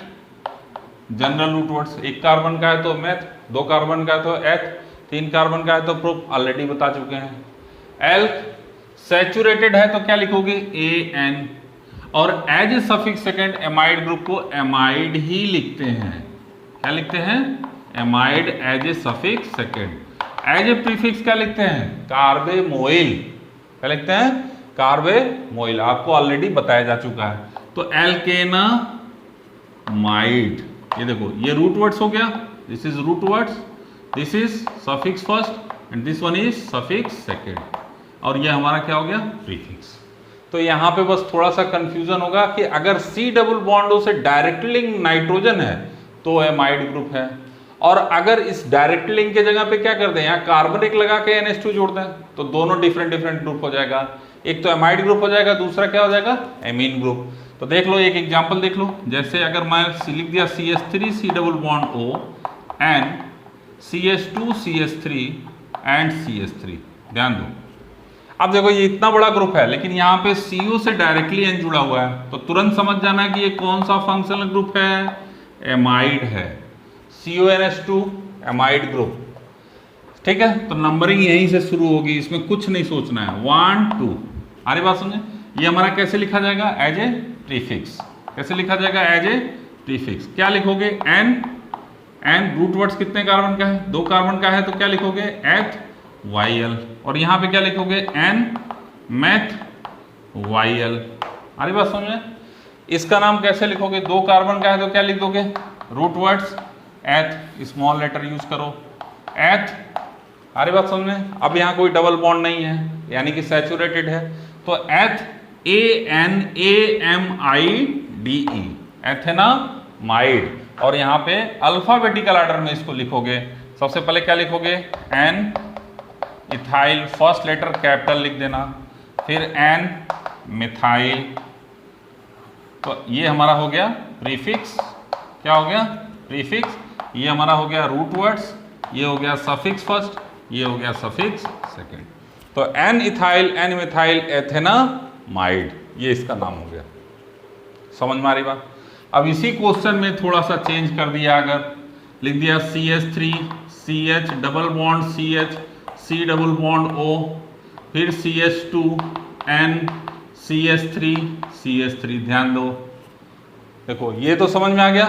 जनरल रूटवर्ड्स, 1 कार्बन का है तो मेथ, 2 कार्बन का है तो एथ, 3 कार्बन का है तो प्रोप, ऑलरेडी बता चुके हैं. एल्क. सैचुरेटेड है तो क्या लिखोगे? AN. और as a suffix second amide group को एमाइड ही लिखते हैं. क्या लिखते हैं? Amide as a suffix second. As a prefix क्या लिखते हैं? कार्बेमोइल. क्या लिखते हैं? कार्बेमोइल. आपको ऑलरेडी बताया जा चुका है. तो एल्केनामाइड. ये देखो, ये रूट वर्ड्स हो गया, this is root words, this is suffix first and this one is suffix second, और ये हमारा क्या हो गया? प्रीफिक्स. तो यहाँ पे बस थोड़ा सा कंफ्यूजन होगा कि अगर C डबल बॉन्ड से डायरेक्ट लिंक नाइट्रोजन है तो एमाइड ग्रुप है, और अगर इस डायरेक्ट लिंक के जगह पे क्या कर दें, यहाँ कार्बन एक लगा के NH2 जोड़ दें, तो दोनों डिफरेंट ग्रुप हो जाएगा. एक तो एमाइड ग्रुप हो जाएगा, दूसरा क्या हो जाएगा? Amine group. तो देख लो, एक एग्जांपल देख लो. जैसे अगर मैं लिख दिया CH3 C double bond O and CH2 CH3 and CH3. ध्यान दो, अब देखो ये इतना बड़ा ग्रुप है, लेकिन यहाँ पे CO से डायरेक्टली N जुड़ा हुआ है, तो तुरंत समझ जाना है कि ये कौन सा फंक्शनल ग्रुप है? एमाइड है. CONH2 amide group. ठीक है. तो नंबरिंग यहीं से शुरू होगी, इसमें कुछ नहीं सोचना है. 1 2. आ रही बात समझे? ये हमारा कैसे लिखा जाएगा? As a prefix. कैसे लिखा जाएगा? As a prefix. क्या लिखोगे? N. रूट वर्ड्स कितने कार्बन का है? 2 कार्बन का है, तो क्या लिखोगे? एथ YL. और यहाँ पे क्या लिखोगे? N meth YL. आ रही बात समझ में? इसका नाम कैसे लिखोगे? 2 कार्बन का है तो क्या लिख दोगे? रूट वर्ड्स एथ, स्मॉल लेटर यूज करो, एथ. आ रही बात समझ में? अब यहाँ कोई डबल बॉन्ड नहीं है, यानी कि सैचुरेटेड है, तो एथ ANAMIDE, एथेनामाइड. और यहाँ पे अल्फाबेटिकल ऑर्डर में इसको लिखोगे. सबसे पहले क्या लिखोगे? N ethyl, first letter capital लिख देना, फिर N मिथाइल. तो ये हमारा हो गया प्रीफिक्स. क्या हो गया? प्रीफिक्स. ये हमारा हो गया रूट वर्ड्स, ये हो गया सफिक्स फर्स्ट, ये हो गया सफिक्स सेकेंड. तो N इथाइल N मिथाइल एथेनामाइड, ये इसका नाम हो गया. समझ में आ रही बात? अब इसी क्वेश्चन में थोड़ा सा चेंज कर दिया, अगर लिख दिया CH3 CH double bond CH C double bond O, फिर CH2 N CH3 CH3. ध्यान दो, देखो ये तो समझ में आ गया.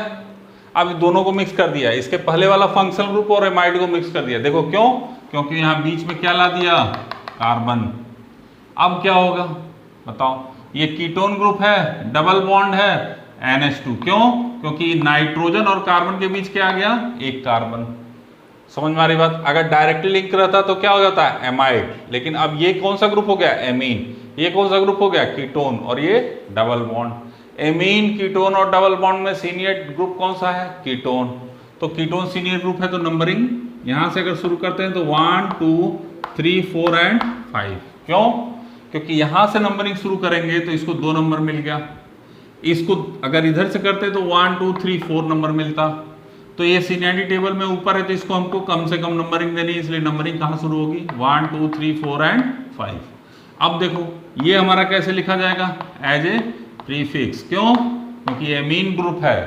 अब दोनों को मिक्स कर दिया, इसके पहले वाला फंक्शनल ग्रुप और एमाइड को मिक्स कर दिया. देखो क्यों? क्योंकि यहाँ बीच में क्या ला दिया? कार्बन. अब क्या होगा बताओ? ये कीटोन ग्रुप है, डबल बॉन्ड है, NH2. क्यों? क्योंकि नाइट्रोजन और कार्बन के बीच क्या आ गया? 1 कार्बन. समझ में आ रही बात? अगर डायरेक्टली लिंक रहता तो क्या हो जाता है? एमाइड. लेकिन अब ये कौन सा ग्रुप हो गया? एमीन. ये कौन सा ग्रुप हो गया? कीटोन. और ये डबल बॉन्ड. एमीन, कीटोन और डबल बॉन्ड में सीनियर ग्रुप कौन सा है? कीटोन. तो कीटोन सीनियर ग्रुप है, तो नंबरिंग यहां से अगर शुरू करते हैं तो 1 2 3 4 एंड 5. क्यों? क्योंकि यहां से नंबरिंग शुरू करेंगे तो इसको 2 नंबर मिल गया, इसको अगर इधर से करते तो 1 2 3 4 नंबर मिलता। तो ये सीनियरिटी टेबल में ऊपर है तो इसको हमको कम से कम नंबरिंग देनी है, इसलिए नंबरिंग कहाँ शुरू होगी 1 2 3 4 एंड 5। अब देखो ये हमारा कैसे लिखा जाएगा, एज ए प्रीफिक्स। क्यों? क्योंकि ये मीन ग्रुप है,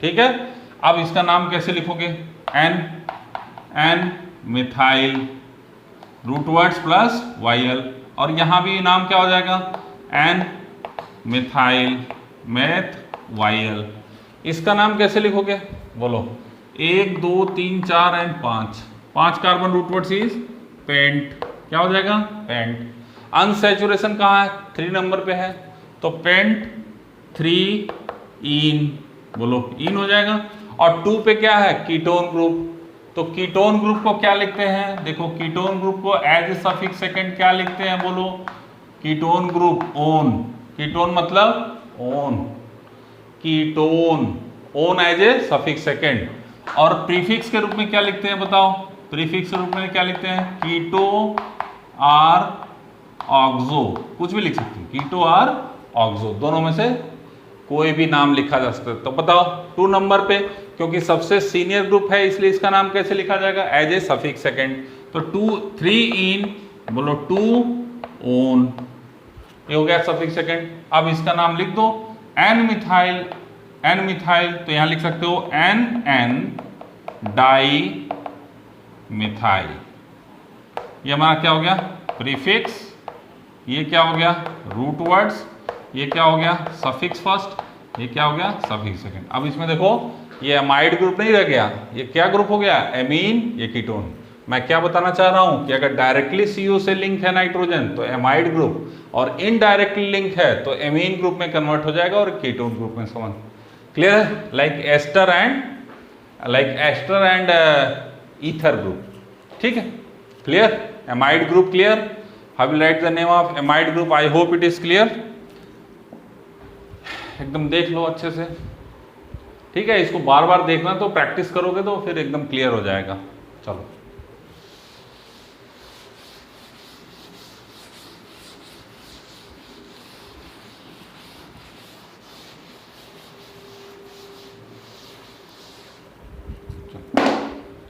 ठीक है। अब इसका नाम कैसे लिखोगे, N methyl root words plus YL, और यहां भी नाम क्या हो जाएगा, एन मिथाइल मैथ YL। इसका नाम कैसे लिखोगे बोलो, 1 2 3 4 and 5 carbon root words is pent, क्या हो जाएगा पेंट। अनसैचुरेशन कहाँ है, 3 नंबर पे है, तो पेंट 3 इन, बोलो इन हो जाएगा। और 2 पे क्या है, कीटोन ग्रुप, तो कीटोन ग्रुप को क्या लिखते हैं, देखो कीटोन ग्रुप को एज ए सफिक्स सेकंड क्या लिखते हैं बोलो, कीटोन ग्रुप ओन, कीटोन मतलब one, ketone one as a suffix second. और प्रीफिक्स के रूप में क्या लिखते हैं बताओ, प्रीफिक्स के रूप में क्या लिखते हैं, कीटो आर ऑक्सो, कुछ भी लिख सकते हैं, कीटो आर ऑक्सो, दोनों में से कोई भी नाम लिखा जा सकता है। तो बताओ 2 नंबर पे, क्योंकि सबसे सीनियर ग्रुप है इसलिए इसका नाम कैसे लिखा जाएगा, एज ए सफिक्स सेकंड। तो 2 3 इन, बोलो 2 ओन, ये हो गया सफिक्स सेकंड। अब इसका नाम लिख दो एन मिथाइल, एन मिथाइल तो यहां लिख सकते हो एन डाई मिथाइल, ये हमारा क्या हो गया प्रीफिक्स, ये क्या हो गया रूट वर्ड्स, ये क्या हो गया सफिक्स फर्स्ट, ये क्या हो गया सफिक्स सेकंड। अब इसमें देखो ये एमाइड ग्रुप नहीं रह गया, ये क्या ग्रुप हो गया एमीन, ये कीटोन। मैं क्या बताना चाह रहा हूं कि अगर डायरेक्टली CO से लिंक है नाइट्रोजन तो एमाइड ग्रुप, और इनडायरेक्टली लिंक है तो एमीन ग्रुप में कन्वर्ट हो जाएगा और कीटोन ग्रुप में। समझ क्लियर है, like ester and ether group, ठीक है clear. Amide group clear, how will write the name of amide group, I hope it is clear. एकदम देख लो अच्छे से, ठीक है। इसको बार बार देखना, तो प्रैक्टिस करोगे तो फिर एकदम क्लियर हो जाएगा। चलो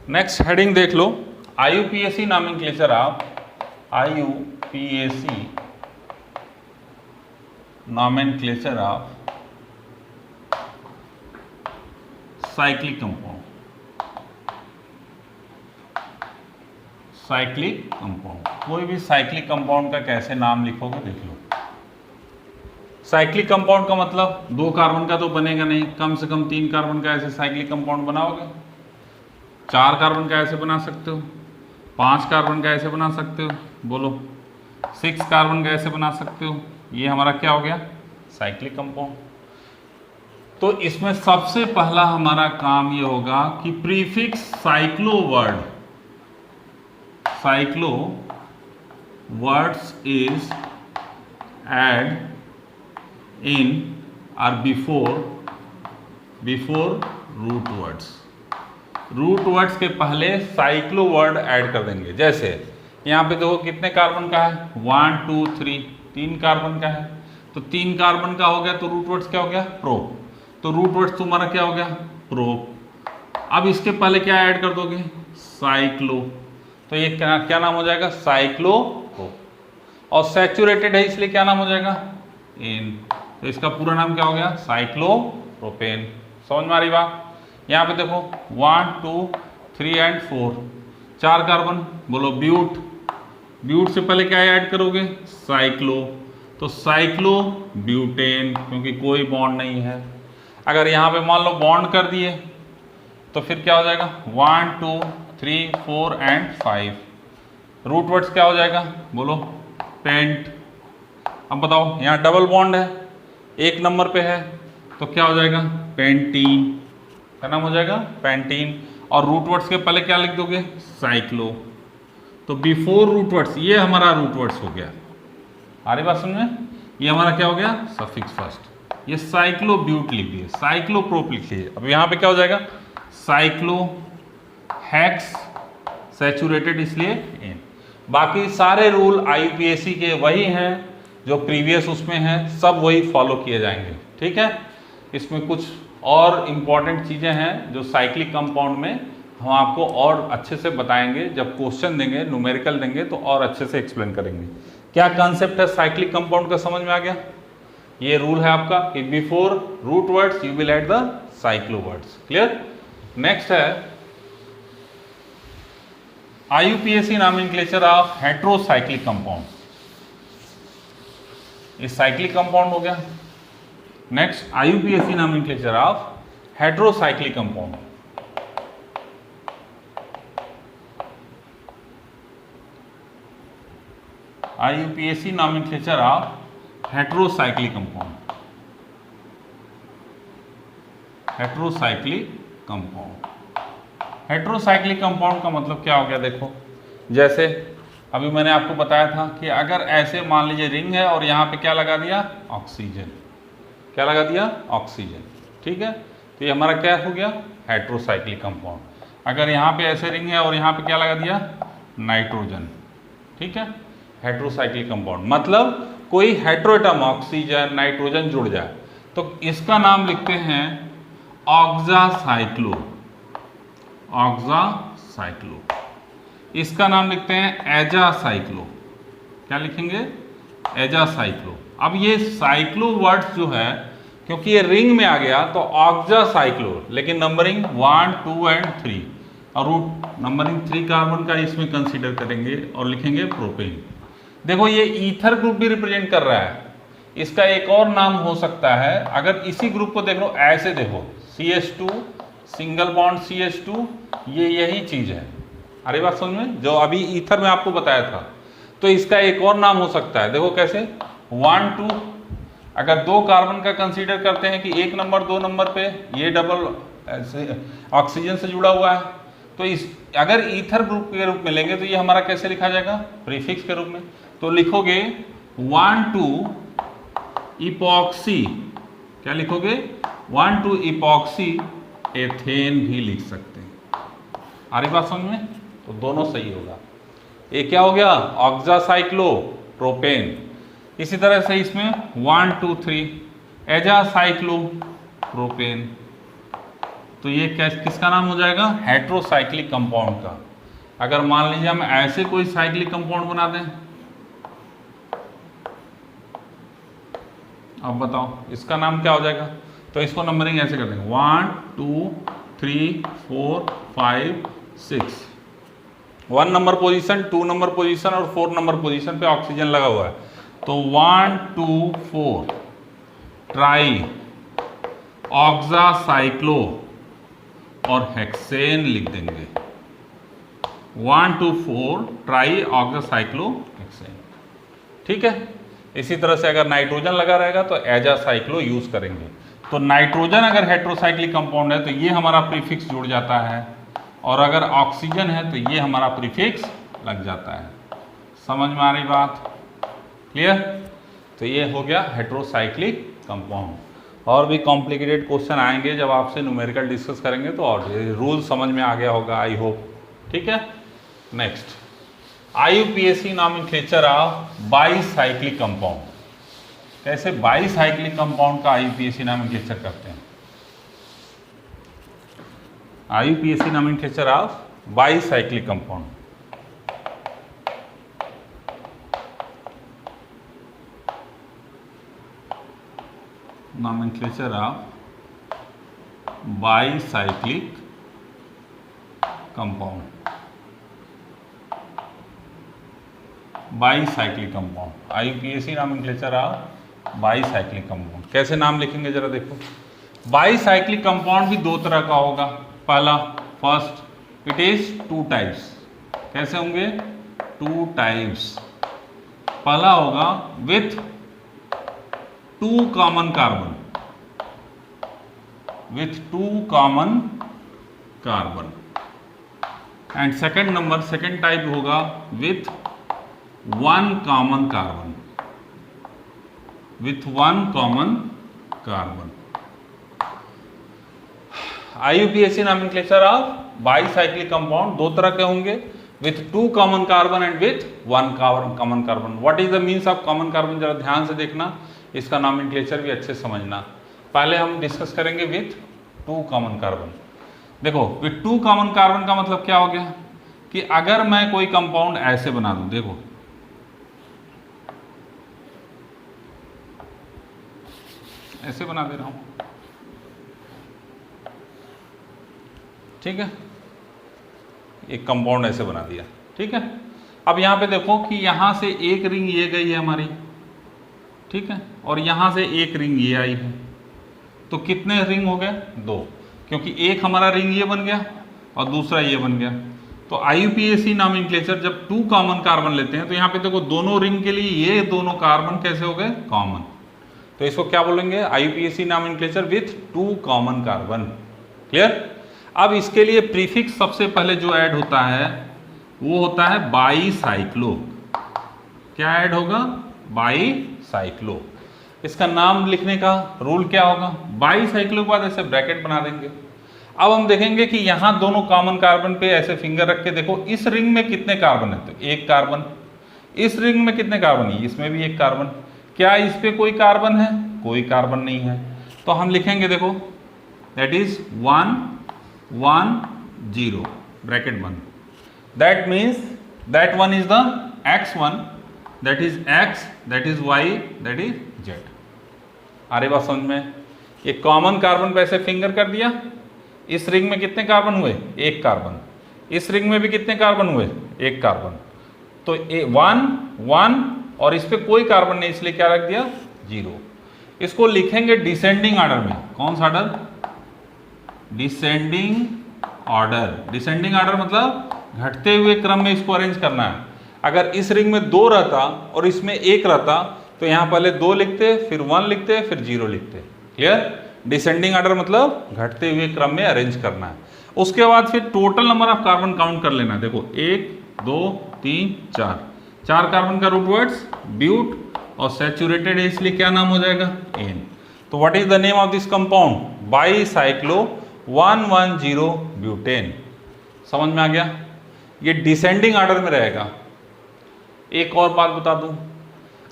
नेक्स्ट हेडिंग देख लो, IUPAC nomenclature of, IUPAC nomenclature of cyclic compound, cyclic compound, कोई भी साइक्लिक कंपाउंड का कैसे नाम लिखोगे देख लो। साइक्लिक कंपाउंड का मतलब 2 कार्बन का तो बनेगा नहीं, कम से कम 3 कार्बन का ऐसे साइक्लिक कंपाउंड बनाओगे, 4 कार्बन का ऐसे बना सकते हो, 5 कार्बन का ऐसे बना सकते हो, बोलो 6 कार्बन का ऐसे बना सकते हो। ये हमारा क्या हो गया साइक्लिक कंपाउंड। तो इसमें सबसे पहला हमारा काम ये होगा कि prefix cyclo words is add in और बिफोर रूट वर्ड्स के पहले साइक्लो वर्ड ऐड कर देंगे। जैसे यहाँ पे देखो कितने कार्बन का है 1 2 3, 3 कार्बन का है, तो 3 कार्बन का हो गया तो रूट वर्ड्स क्या हो गया प्रो, तो रूट वर्ड्स तुम्हारा क्या हो गया प्रो। अब इसके पहले क्या ऐड कर दोगे साइक्लो, तो ये क्या नाम हो जाएगा साइक्लो प्रो, और सैचुरेटेड है इसलिए क्या नाम हो जाएगा इन, तो इसका पूरा नाम क्या हो गया साइक्लोप्रोपेन। समझ में आ रही बात। यहाँ पे देखो 1 2 3 एंड 4, 4 कार्बन, बोलो ब्यूट, ब्यूट से पहले क्या ऐड करोगे साइक्लो, तो साइक्लो ब्यूटेन, क्योंकि कोई बॉन्ड नहीं है। अगर यहाँ पे मान लो बॉन्ड कर दिए तो फिर क्या हो जाएगा 1 2 3 4 एंड 5, रूट वर्ड्स क्या हो जाएगा बोलो पेंट। अब बताओ यहाँ डबल बॉन्ड है, 1 नंबर पे है, तो क्या हो जाएगा पेंटीन, क्या नाम हो जाएगा पेंटीन। और रूट वर्ड्स के पहले क्या लिख दोगे साइक्लो, तो बिफोर रूट वर्ड्स, ये हमारा रूट वर्ड्स हो गया। आ रही बात समझ में, ये हमारा क्या हो गया सफिक्स फर्स्ट, ये साइक्लो ब्यूट लिख दिए, साइक्लो प्रोप लिख लीजिए। अब यहाँ पे क्या हो जाएगा साइक्लो हेक्स सैचुरेटेड, इसलिए इन। बाकी सारे रूल IUPAC के वही हैं जो प्रीवियस उसमें है सब वही फॉलो किए जाएंगे। ठीक है, इसमें कुछ और इम्पॉर्टेंट चीज़ें हैं जो साइक्लिक कंपाउंड में हम आपको और अच्छे से बताएंगे, जब क्वेश्चन देंगे, न्यूमेरिकल देंगे तो और अच्छे से एक्सप्लेन करेंगे। क्या कंसेप्ट है साइक्लिक कंपाउंड का, समझ में आ गया? ये रूल है आपका कि before root words you will add the cyclo words. Clear? Next है IUPAC nomenclature of heterocyclic compound. ये साइक्लिक कंपाउंड हो गया। Next IUPAC nomenclature of heterocyclic compound. IUPAC nomenclature of heterocyclic compound. Heterocyclic compound. Heterocyclic compound का मतलब क्या हो गया? देखो, जैसे अभी मैंने आपको बताया था कि अगर ऐसे मान लीजिए रिंग है और यहाँ पे क्या लगा दिया? ऑक्सीजन। क्या लगा दिया? ऑक्सीजन। ठीक है, तो ये हमारा क्या हो गया? Heterocyclic compound. अगर यहाँ पे ऐसे रिंग है और यहाँ पे क्या लगा दिया? नाइट्रोजन। ठीक है, हेट्रोसाइक्लिक कंपाउंड मतलब कोई हेट्रोएटम ऑक्सीजन नाइट्रोजन जुड़ जाए तो इसका नाम लिखते हैं ऑक्सासाइक्लो। ऑक्सासाइक्लो। इसका नाम लिखते हैं एजासाइक्लो। क्या लिखेंगे? एजासाइक्लो। अब ये साइक्लो वर्ड्स जो है, क्योंकि ये रिंग में आ गया तो ऑक्सासाइक्लो, लेकिन नंबरिंग 1, 2 एंड 3 और रूट नंबरिंग 3 कार्बन का इसमें कंसीडर करेंगे और लिखेंगे प्रोपेन। देखो ये ईथर ग्रुप भी रिप्रेजेंट कर रहा है। इसका एक और नाम हो सकता है, अगर इसी ग्रुप को देख लो, ऐसे देखो CH2 सिंगल बॉन्ड CH2, ये यही चीज है। अरे बात समझ में, जो अभी ईथर में आपको बताया था, तो इसका एक और नाम हो सकता है। देखो कैसे, 1, 2, अगर 2 कार्बन का कंसीडर करते हैं कि 1 नंबर 2 नंबर पे ये डबल ऐसे ऑक्सीजन से जुड़ा हुआ है, तो इस अगर ईथर ग्रुप के रूप में लेंगे तो ये हमारा कैसे लिखा जाएगा? प्रीफिक्स के रूप में। तो लिखोगे 1, 2 इपॉक्सी। क्या लिखोगे? 1, 2 इपॉक्सी एथेन भी लिख सकते हैं। आ रही बात समझ में? तो दोनों सही होगा। ये क्या हो गया? ऑक्सासाइक्लो प्रोपेन। इसी तरह से इसमें 1, 2, 3 एजासाइक्लो प्रोपेन। तो ये किसका नाम हो जाएगा? हेट्रोसाइक्लिक कंपाउंड का। अगर मान लीजिए हम ऐसे कोई साइक्लिक कंपाउंड बना दें, अब बताओ इसका नाम क्या हो जाएगा? तो इसको नंबरिंग ऐसे कर देंगे 1, 2, 3, 4, 5, 6। 1 नंबर पोजीशन, 2 नंबर पोजीशन और 4 नंबर पोजीशन पे ऑक्सीजन लगा हुआ है। तो 1, 2, 4 ट्राई ऑक्सासाइक्लो और हेक्सेन लिख देंगे। 1, 2, 4 ट्राई ऑक्सासाइक्लो हेक्सेन। ठीक है, इसी तरह से अगर नाइट्रोजन लगा रहेगा तो एजासाइक्लो यूज करेंगे। तो नाइट्रोजन अगर हेट्रोसाइक्लिक कंपाउंड है तो ये हमारा प्रीफिक्स जुड़ जाता है, और अगर ऑक्सीजन है तो ये हमारा प्रीफिक्स लग जाता है। समझ में आ रही बात? क्लियर? तो ये हो गया हेट्रोसाइक्लिक कंपाउंड। और भी कॉम्प्लिकेटेड क्वेश्चन आएंगे जब आपसे न्यूमेरिकल डिस्कस करेंगे, तो और रूल समझ में आ गया होगा, आई होप। ठीक है, next IUPAC nomenclature of bicyclic compound. कैसे बाईसाइक्लिक कंपाउंड का IUPAC नॉमेनक्लेचर करते हैं? IUPAC nomenclature of bicyclic compound. Nomenclature of bicyclic compound. Bicyclic compound, IUPAC nomenclature of bicyclic compound. कैसे नाम लिखेंगे जरा देखो। बाईसाइक्लिक कंपाउंड भी 2 तरह का होगा। पहला, फर्स्ट, इट इज 2 टाइप्स। कैसे होंगे? 2 टाइप्स। पहला होगा with 2 common carbon, with 2 common carbon. And second type होगा with 1 common carbon, with 1 common carbon. IUPAC nomenclature of bicyclic compound 2 तरह के होंगे। with 2 common carbon and with 1 common carbon. What is the means of common carbon? जरा ध्यान से देखना, इसका नॉमेनक्लेचर भी अच्छे समझना। पहले हम डिस्कस करेंगे with 2 common carbon। देखो with 2 common carbon का मतलब क्या हो गया कि अगर मैं कोई कंपाउंड ऐसे बना दूं, देखो ऐसे बना दे रहा हूं, ठीक है, एक कंपाउंड ऐसे बना दिया, ठीक है। अब यहां पे देखो कि यहां से एक रिंग ये गई है हमारी, ठीक है, और यहां से एक रिंग ये आई है, तो कितने रिंग हो गए? 2, क्योंकि एक हमारा रिंग ये बन गया और दूसरा ये बन गया। तो IUPAC नॉमेनक्लेचर जब 2 कॉमन कार्बन लेते हैं तो यहाँ पे देखो दोनों रिंग के लिए ये दोनों कार्बन कैसे हो गए? कॉमन। तो इसको क्या बोलेंगे? IUPAC nomenclature with 2 common carbon. Clear? अब इसके लिए प्रीफिक्स सबसे पहले जो ऐड होता है वो होता है बाईसाइक्लो। क्या ऐड होगा? बाईसाइक्लो। इसका नाम लिखने का रूल क्या होगा? बाईसाइक्लो के बाद ऐसे ब्रैकेट बना देंगे। अब हम देखेंगे कि यहां दोनों कॉमन कार्बन पे ऐसे फिंगर रख के देखो इस रिंग में कितने कार्बन है, तो एक कार्बन। इस रिंग में कितने कार्बन है? इसमें भी एक कार्बन। क्या इस पे कोई कार्बन है? कोई कार्बन नहीं है। तो हम लिखेंगे देखो दैट इज 1 1 0 ब्रैकेट बंद। That means that one is the x1, that is x, that is y, that is z। अरे बात समझ में? ये कॉमन कार्बन पे ऐसे फिंगर कर दिया। इस रिंग में कितने कार्बन हुए? एक कार्बन। इस रिंग में भी कितने कार्बन हुए? एक कार्बन। तो 1 1 और इस पे कोई कार्बन नहीं, इसलिए क्या रख दिया? 0। इसको लिखेंगे डिसेंडिंग ऑर्डर में। कौन सा order? Descending order. Descending order मतलब घटते हुए क्रम में इसको अरेंज करना है। अगर इस रिंग में 2 रहता और इसमें 1 रहता तो यहां पहले 2 लिखते, फिर 1 लिखते, फिर 0 लिखते। क्लियर? डिसेंडिंग ऑर्डर मतलब घटते हुए क्रम में अरेंज करना है। उसके बाद फिर total number of carbon count कर लेना। देखो 1 2 3 4 4 कार्बन का रूट वर्ड्स ब्यूट, और सैचुरेटेड है इसलिए क्या नाम हो जाएगा? एन। तो what is the name of this compound? Bicyclo 110 butane. समझ में आ गया? ये डिसेंडिंग ऑर्डर में रहेगा। एक और बात बता दूं,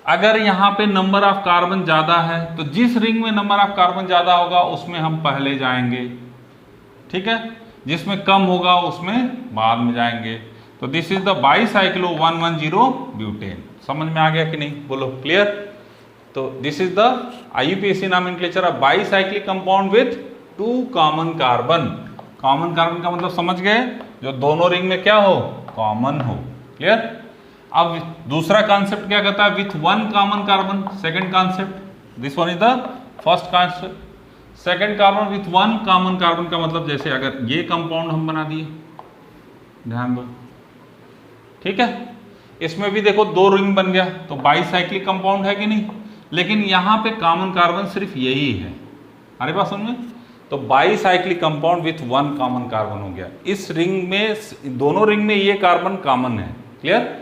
अगर यहां पे नंबर ऑफ कार्बन ज्यादा है तो जिस रिंग में नंबर ऑफ कार्बन ज्यादा होगा उसमें हम पहले जाएंगे, ठीक है, जिसमें कम होगा उसमें बाद में जाएंगे। तो this is the bicyclo 110 butane. समझ में आ गया कि नहीं? बोलो क्लियर? तो this is the IUPAC nomenclature of bicyclic compound with 2 common carbon. Common carbon का मतलब समझ गए? जो दोनों रिंग में क्या हो? कॉमन हो। क्लियर? अब दूसरा कॉन्सेप्ट क्या कहता है? With 1 common carbon. Second concept, this one is the first concept. Second carbon with 1 common carbon का मतलब जैसे अगर ये कंपाउंड हम बना दिए, ध्यान दो, ठीक है, इसमें भी देखो 2 रिंग बन गया, तो बाईसाइक्लिक कंपाउंड है कि नहीं? लेकिन यहां पे कॉमन कार्बन सिर्फ यही है। अरे बात समझ में? तो bicyclic compound with 1 common carbon हो गया। इस रिंग में, दोनों रिंग में ये कार्बन कॉमन है। क्लियर?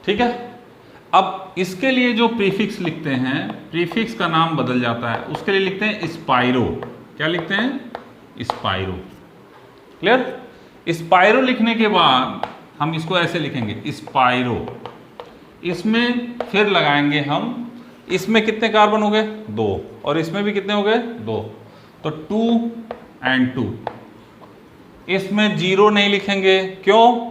ठीक है। अब इसके लिए जो प्रीफिक्स लिखते हैं, प्रीफिक्स का नाम बदल जाता है। उसके लिए लिखते हैं स्पाइरो। क्या लिखते हैं? स्पाइरो। क्लियर? स्पाइरो लिखने के बाद हम इसको ऐसे लिखेंगे स्पाइरो। इसमें फिर लगाएंगे हम, इसमें कितने कार्बन हो गए? 2, और इसमें भी कितने हो गए? 2। तो 2 and 2। इसमें 0 नहीं लिखेंगे। क्यों?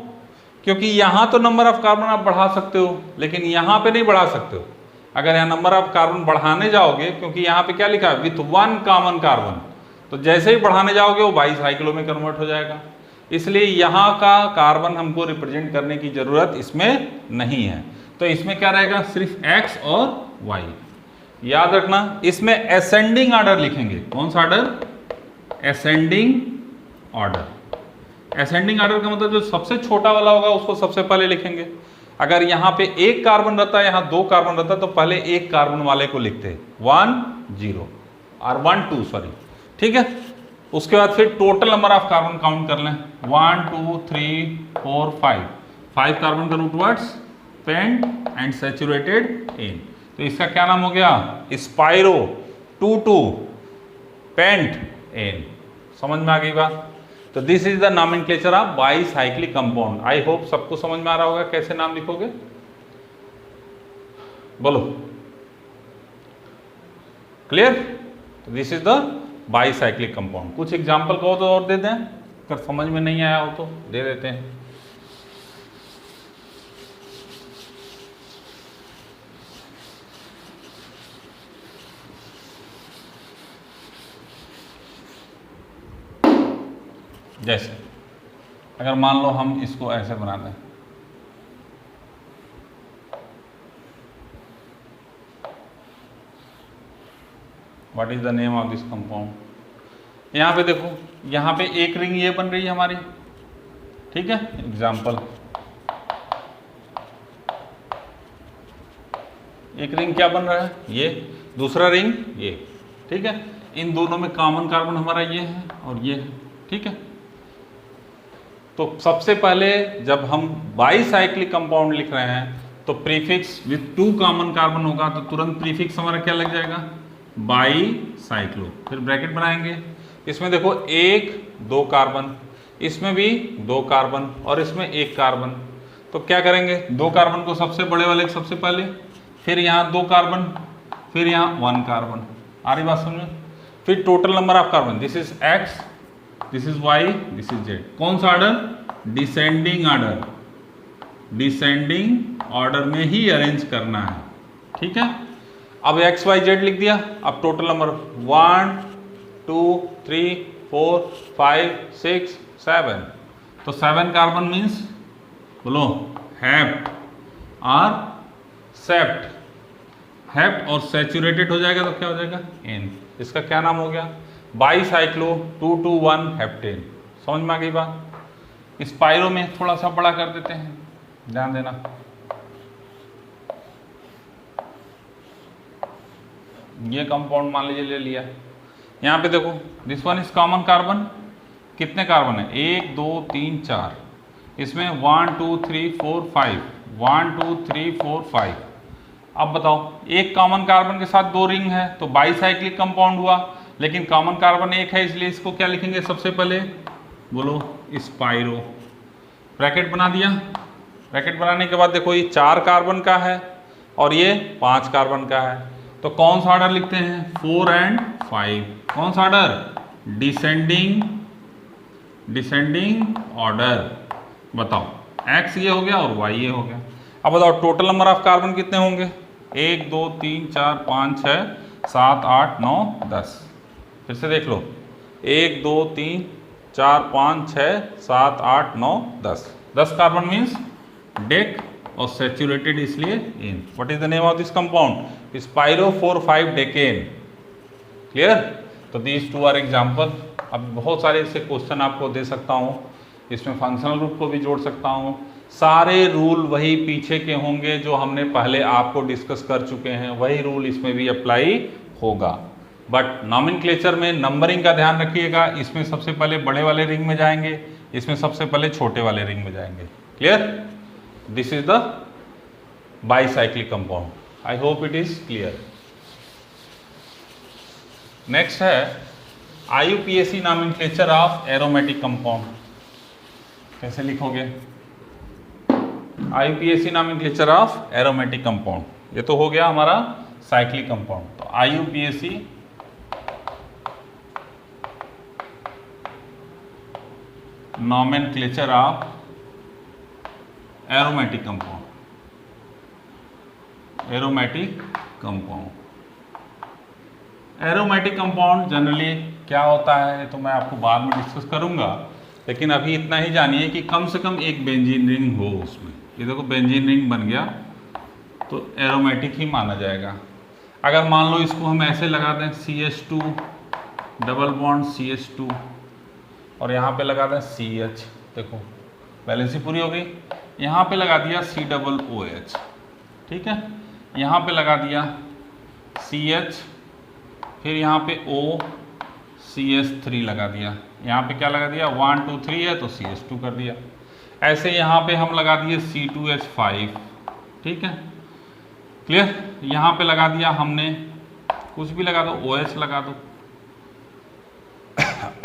क्योंकि यहां तो नंबर ऑफ कार्बन आप बढ़ा सकते हो, लेकिन यहां पे नहीं बढ़ा सकते हो। अगर यहां नंबर ऑफ कार्बन बढ़ाने जाओगे, क्योंकि यहां पे क्या लिखा है? विथ 1 कॉमन कार्बन, तो जैसे ही बढ़ाने जाओगे वो बाईसाइक्लो में कन्वर्ट हो जाएगा। इसलिए यहां का कार्बन हमको रिप्रेजेंट करने की जरूरत इसमें नहीं है। तो इसमें क्या रहेगा? सिर्फ x और y। याद रखना, इसमें असेंडिंग ऑर्डर लिखेंगे। कौन सा order? Ascending order. Ascending order का मतलब जो सबसे छोटा वाला होगा उसको सबसे पहले लिखेंगे। अगर यहाँ पे 1 कार्बन रहता है, यहाँ 2 कार्बन रहता है, तो पहले 1 कार्बन वाले को लिखते हैं 1 0 और 1 2 सॉरी, ठीक है। उसके बाद फिर total number of carbon count कर लें। 1 2 3 4 5 कार्बन का root words pent and saturated ane. तो इसका क्या नाम हो गया? Spiro 2 2 pent ane. समझ में आ गई बात? तो this is the nomenclature of bicyclic compound. I hope सबको समझ में आ रहा होगा कैसे नाम लिखोगे, बोलो, क्लियर। तो this is the bicyclic compound. कुछ एग्जांपल कहो तो और दे दें, अगर समझ में नहीं आया हो तो दे देते हैं। जैसे अगर मान लो हम इसको ऐसे बना दें, what is the name of this compound. यहाँ पे देखो, यहाँ पे एक रिंग ये बन रही है हमारी, ठीक है, एग्जाम्पल, एक रिंग क्या बन रहा है ये, दूसरा रिंग ये, ठीक है। इन दोनों में कॉमन कार्बन हमारा ये है और ये है, ठीक है। तो सबसे पहले जब हम बाईसाइक्लिक कंपाउंड लिख रहे हैं तो प्रीफिक्स विथ 2 कॉमन कार्बन होगा, तो तुरंत प्रीफिक्स हमारा क्या लग जाएगा, बाईसाइक्लो। फिर ब्रैकेट बनाएंगे, इसमें देखो 1 2 कार्बन, इसमें भी 2 कार्बन और इसमें 1 कार्बन। तो क्या करेंगे, 2 कार्बन को सबसे बड़े वाले सबसे पहले, फिर यहाँ 2 कार्बन, फिर यहाँ 1 कार्बन। आ रही बात समझ? फिर total number of carbon, this is X, this is Y, this is Z. कौन सा order, descending order, descending order में ही अरेंज करना है, ठीक है। अब एक्स वाई जेड लिख दिया, अब टोटल नंबर 1 2 3 4 5 6 7। तो 7 कार्बन मीन्स बोलो हैप्ट और सेप्ट। हैप्ट और सैचुरेटेड हो जाएगा तो क्या हो जाएगा, एन। इसका क्या नाम हो गया, बाईसाइक्लो 2,2,1 हेप्टेन। समझ में आ गई बात। स्पाइरो में थोड़ा सा बड़ा कर देते हैं, ध्यान देना। ये कंपाउंड मान लीजिए ले लिया, यहाँ पे देखो this one is common carbon, कितने कार्बन है, 1 2 3 4, इसमें 1 2 3 4 5, 1 2 3 4 5। अब बताओ, एक कॉमन कार्बन के साथ 2 रिंग है तो बाईसाइक्लिक कंपाउंड हुआ, लेकिन कॉमन कार्बन 1 है, इसलिए इसको क्या लिखेंगे सबसे पहले, बोलो स्पाइरो। ब्रैकेट बना दिया, ब्रैकेट बनाने के बाद देखो ये 4 कार्बन का है और ये 5 कार्बन का है, तो कौन सा ऑर्डर लिखते हैं, 4 and 5। कौन सा ऑर्डर, डिसेंडिंग, डिसेंडिंग ऑर्डर। बताओ, एक्स ये हो गया और वाई ये हो गया। अब बताओ टोटल नंबर ऑफ कार्बन कितने होंगे, 1 2 3 4 5 6 7 8 9 10। फिर से देख लो, 1 2 3 4 5 6 7 8 9 10। 10 कार्बन मीन्स डेक और सैचुरेटेड इसलिए इन। What is the name of this compound, spiro 4,5 decane. Clear. तो दीज 2 आर एग्जाम्पल। अब बहुत सारे इससे क्वेश्चन आपको दे सकता हूँ, इसमें फंक्शनल ग्रुप को भी जोड़ सकता हूँ। सारे रूल वही पीछे के होंगे जो हमने पहले आपको डिस्कस कर चुके हैं, वही रूल इसमें भी अप्लाई होगा। बट नॉमेनक्लेचर में नंबरिंग का ध्यान रखिएगा, इसमें सबसे पहले बड़े वाले रिंग में जाएंगे, इसमें सबसे पहले छोटे वाले रिंग में जाएंगे। Clear. This is the bicyclic compound. I hope it is clear. Next है IUPAC nomenclature of aromatic compound. कैसे लिखोगे, IUPAC nomenclature of aromatic compound. ये तो हो गया हमारा साइक्लिक कंपाउंड। तो IUPAC nomenclature of aromatic compound, aromatic compound. Aromatic compound generally क्या होता है तो मैं आपको बाद में डिस्कस करूंगा, लेकिन अभी इतना ही जानिए कि कम से कम एक बेंजीन रिंग हो उसमें। ये देखो बेंजीन रिंग बन गया तो एरोमेटिक ही माना जाएगा। अगर मान लो इसको हम ऐसे लगा दें CH2 डबल बॉन्ड CH2 और यहाँ पे लगा दें CH, देखो बैलेंस ही पूरी हो गई। यहाँ पे लगा दिया COOH, ठीक है, यहाँ पे लगा दिया CH, फिर यहाँ पे O CH3 लगा दिया, यहाँ पे क्या लगा दिया 1 2 3 है तो CH2 कर दिया। ऐसे यहाँ पे हम लगा दिए C2H5, ठीक है, क्लियर। यहाँ पे लगा दिया हमने कुछ भी लगा दो, OH लगा दो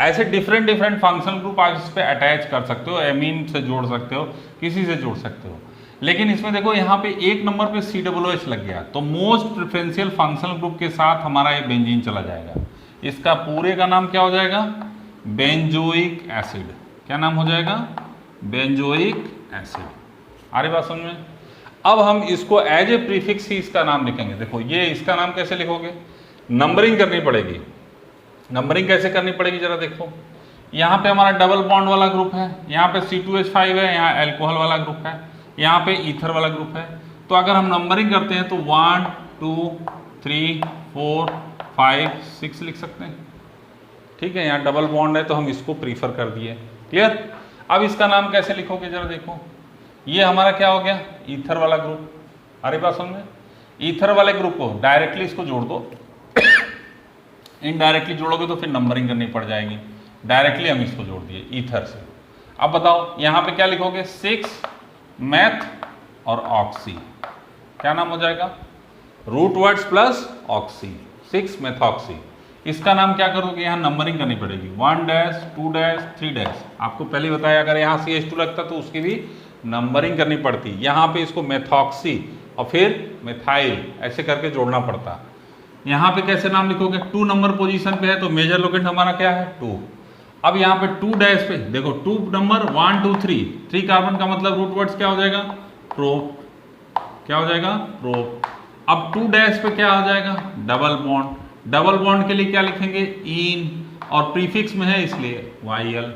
ऐसे डिफरेंट डिफरेंट फंक्शनल ग्रुप आप इस पे अटैच कर सकते हो, एमीन से जोड़ सकते हो, किसी से जोड़ सकते हो। लेकिन इसमें देखो यहाँ पे एक नंबर पे COOH लग गया, तो मोस्ट प्रेफरेंशियल फंक्शनल ग्रुप के साथ हमारा ये बेंजीन चला जाएगा। इसका पूरे का नाम क्या हो जाएगा? Benzoic acid. क्या नाम हो जाएगा? Benzoic acid. आ रही बात समझ में? अब हम इसको एज ए प्रीफिक्स ही इसका नाम लिखेंगे। देखो ये इसका नाम कैसे लिखोगे? नंबरिंग करनी पड़ेगी। नंबरिंग कैसे करनी पड़ेगी जरा देखो। यहाँ पे हमारा डबल बॉन्ड वाला ग्रुप है, यहाँ पे C2H5 है, यहाँ अल्कोहल वाला ग्रुप है, यहाँ पे ईथर वाला ग्रुप है। तो अगर हम नंबरिंग करते हैं तो 1 2 3 4 5 6 लिख सकते हैं। ठीक है, यहाँ डबल बॉन्ड है तो हम इसको प्रीफर कर दिए। क्लियर? अब इसका नाम कैसे लिखोगे जरा देखो। ये हमारा क्या हो गया? ईथर वाला ग्रुप। अरे बात समझ में? ईथर वाले ग्रुप को डायरेक्टली इसको जोड़ दो, इनडायरेक्टली जोड़ोगे तो फिर नंबरिंग करनी पड़ जाएगी। डायरेक्टली हम इसको जोड़ दिए ईथर से। अब बताओ यहाँ पे क्या लिखोगे? 6 मैथ और ऑक्सी। क्या नाम हो जाएगा? Root words plus oxy, 6 methoxy. इसका नाम क्या करोगे? यहाँ नंबरिंग करनी पड़ेगी, 1 2 3 आपको पहले बताया अगर यहाँ CH2 लगता तो उसकी भी नंबरिंग करनी पड़ती। यहाँ पे इसको मेथॉक्सी और फिर मिथाइल ऐसे करके जोड़ना पड़ता। यहाँ पे कैसे नाम लिखोगे? 2 नंबर पोजीशन पे है तो मेजर लोकेंट हमारा क्या है? 2। अब यहाँ पे 2 पे देखो 2 नंबर 1 2 3 कार्बन का मतलब रूट वर्ड्स क्या हो जाएगा? प्रोप। क्या हो जाएगा? प्रोप। अब 2 पे क्या हो जाएगा? Double bond. डबल बॉन्ड के लिए क्या लिखेंगे? इन, और प्रीफिक्स में है इसलिए YL।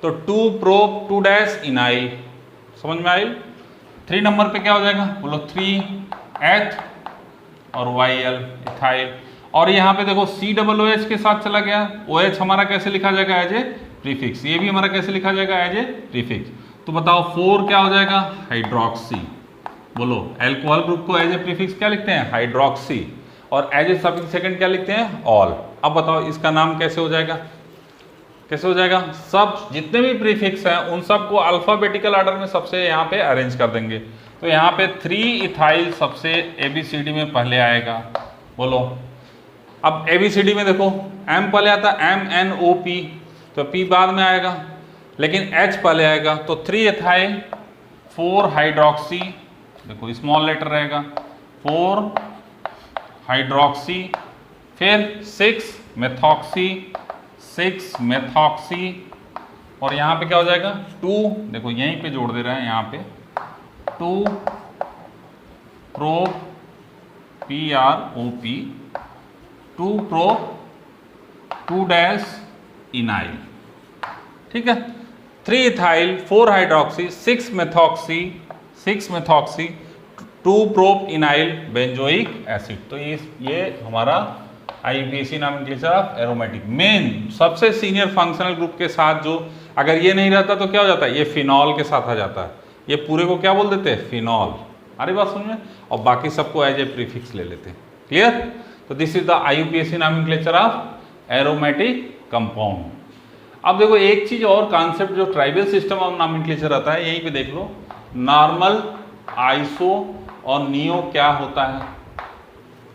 तो 2 प्रोप 2 इनाइल। समझ में आई? 3 नंबर पे क्या हो जाएगा? बोलो 3 एथ और YL इथाइल। और यहाँ पे देखो COOH के साथ चला गया, OH हमारा कैसे लिखा जाएगा? As a prefix. ये भी हमारा कैसे लिखा जाएगा? As a prefix. तो बताओ 4 क्या हो जाएगा? हाइड्रोक्सी। बोलो अल्कोहल ग्रुप को एज ए प्रीफिक्स क्या लिखते हैं? हाइड्रोक्सी। और एज ए सफिक्स सेकंड क्या लिखते हैं? ऑल। अब बताओ इसका नाम कैसे हो जाएगा? कैसे हो जाएगा? सब जितने भी प्रीफिक्स हैं उन सबको अल्फाबेटिकल ऑर्डर में सबसे यहाँ पे अरेंज कर देंगे। तो यहाँ पे 3 इथाइल सबसे ABCD में पहले आएगा। बोलो अब ABCD में देखो M पहले आता है, MNOP, तो P बाद में आएगा, लेकिन H पहले आएगा। तो 3 इथाइल 4 हाइड्रोक्सी, देखो स्मॉल लेटर रहेगा, 4 हाइड्रोक्सी, फिर 6 मेथॉक्सी, 6 मेथॉक्सी, और यहाँ पे क्या हो जाएगा? 2, देखो यहीं पे जोड़ दे रहे हैं, यहाँ पे 2 प्रोप PROP, 2 प्रोप 2 इनाइल। ठीक है, 3 ethyl 4 hydroxy 6 methoxy 2 prop ynyl benzoic acid. तो ये हमारा IUPAC nomenclature of aromatic. Main सबसे सीनियर फंक्शनल ग्रुप के साथ जो अगर ये नहीं रहता तो क्या हो जाता है? ये फिनॉल के साथ आ जाता है। ये पूरे को क्या बोल देते हैं? फिनॉल। अरे बात समझ में? और बाकी सबको एज ए प्रीफिक्स ले लेते हैं। क्लियर? तो this is the IUPAC nomenclature of aromatic compound. अब देखो एक चीज और कॉन्सेप्ट जो ट्राइबल सिस्टम ऑफ नॉमेनक्लेचर आता है, यहीं पे देख लो, नॉर्मल, आइसो और नियो क्या होता है?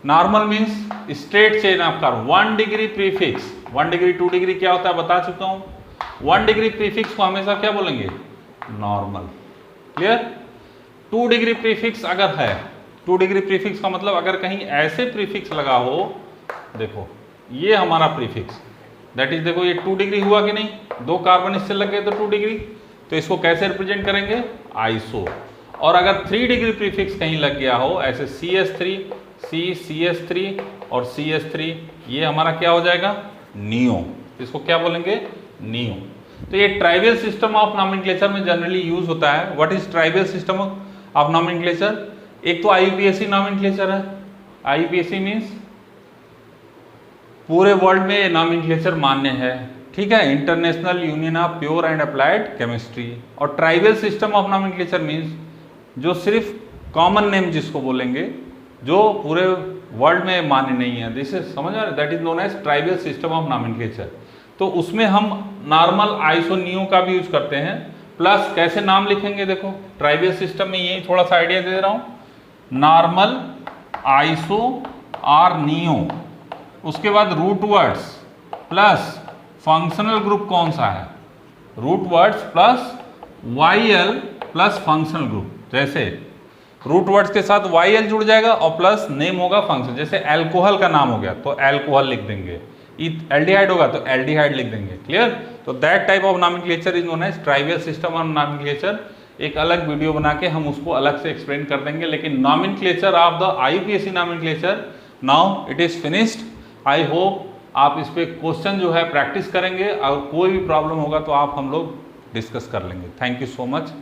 Normal means straight chain of carbon, 1 degree prefix, 1 degree 2 degree क्या होता है बता चुका हूं। 1 डिग्री प्रीफिक्स को हमेशा क्या बोलेंगे? नॉर्मल। क्लियर? 2 डिग्री प्रीफिक्स अगर है, 2 डिग्री प्रीफिक्स का मतलब अगर कहीं ऐसे प्रीफिक्स लगा हो, देखो ये हमारा प्रीफिक्स, दैट इज देखो ये 2 डिग्री हुआ कि नहीं? 2 कार्बन इससे लग गए तो 2 डिग्री, तो इसको कैसे रिप्रेजेंट करेंगे? आइसो। और अगर 3 डिग्री प्रीफिक्स कहीं लग गया हो, ऐसे CS3, CCS3 और CS3, ये हमारा क्या हो जाएगा? नियो। इसको क्या बोलेंगे? नियो। तो ये ट्राइबल सिस्टम ऑफ नॉमेनक्लेचर में जनरली यूज होता है। What is tribal system of nomenclature? एक तो IUPAC नॉमेनक्लेचर है। IUPAC मीन्स पूरे वर्ल्ड में ये नॉमेनक्लेचर मान्य है। ठीक है, international union of pure and applied chemistry. और tribal system of nomenclature means जो सिर्फ कॉमन नेम जिसको बोलेंगे, जो पूरे वर्ल्ड में मान्य नहीं है, दिस इज समझ आ रहा है, that is known as tribal system of nomenclature. तो उसमें हम नॉर्मल, आइसो, नियो का भी यूज करते हैं। प्लस कैसे नाम लिखेंगे? देखो ट्राइबल सिस्टम में यही थोड़ा सा आइडिया दे रहा हूं, नॉर्मल, आइसो और नियो, उसके बाद root words plus functional group कौन सा है, root words plus YL plus functional group. जैसे रूट वर्ड्स के साथ YL जुड़ जाएगा और प्लस नेम होगा फंक्शन, जैसे अल्कोहल का नाम हो गया तो अल्कोहल लिख देंगे, एल्डिहाइड होगा तो एल्डिहाइड लिख देंगे। क्लियर? तो that type of nomenclature is known as trivial system of nomenclature. एक अलग वीडियो बना के हम उसको अलग से एक्सप्लेन कर देंगे, लेकिन nomenclature of the IUPAC nomenclature now it is finished. I hope आप इस पे क्वेश्चन जो है प्रैक्टिस करेंगे, और कोई भी प्रॉब्लम होगा तो आप हम लोग डिस्कस कर लेंगे। Thank you so much.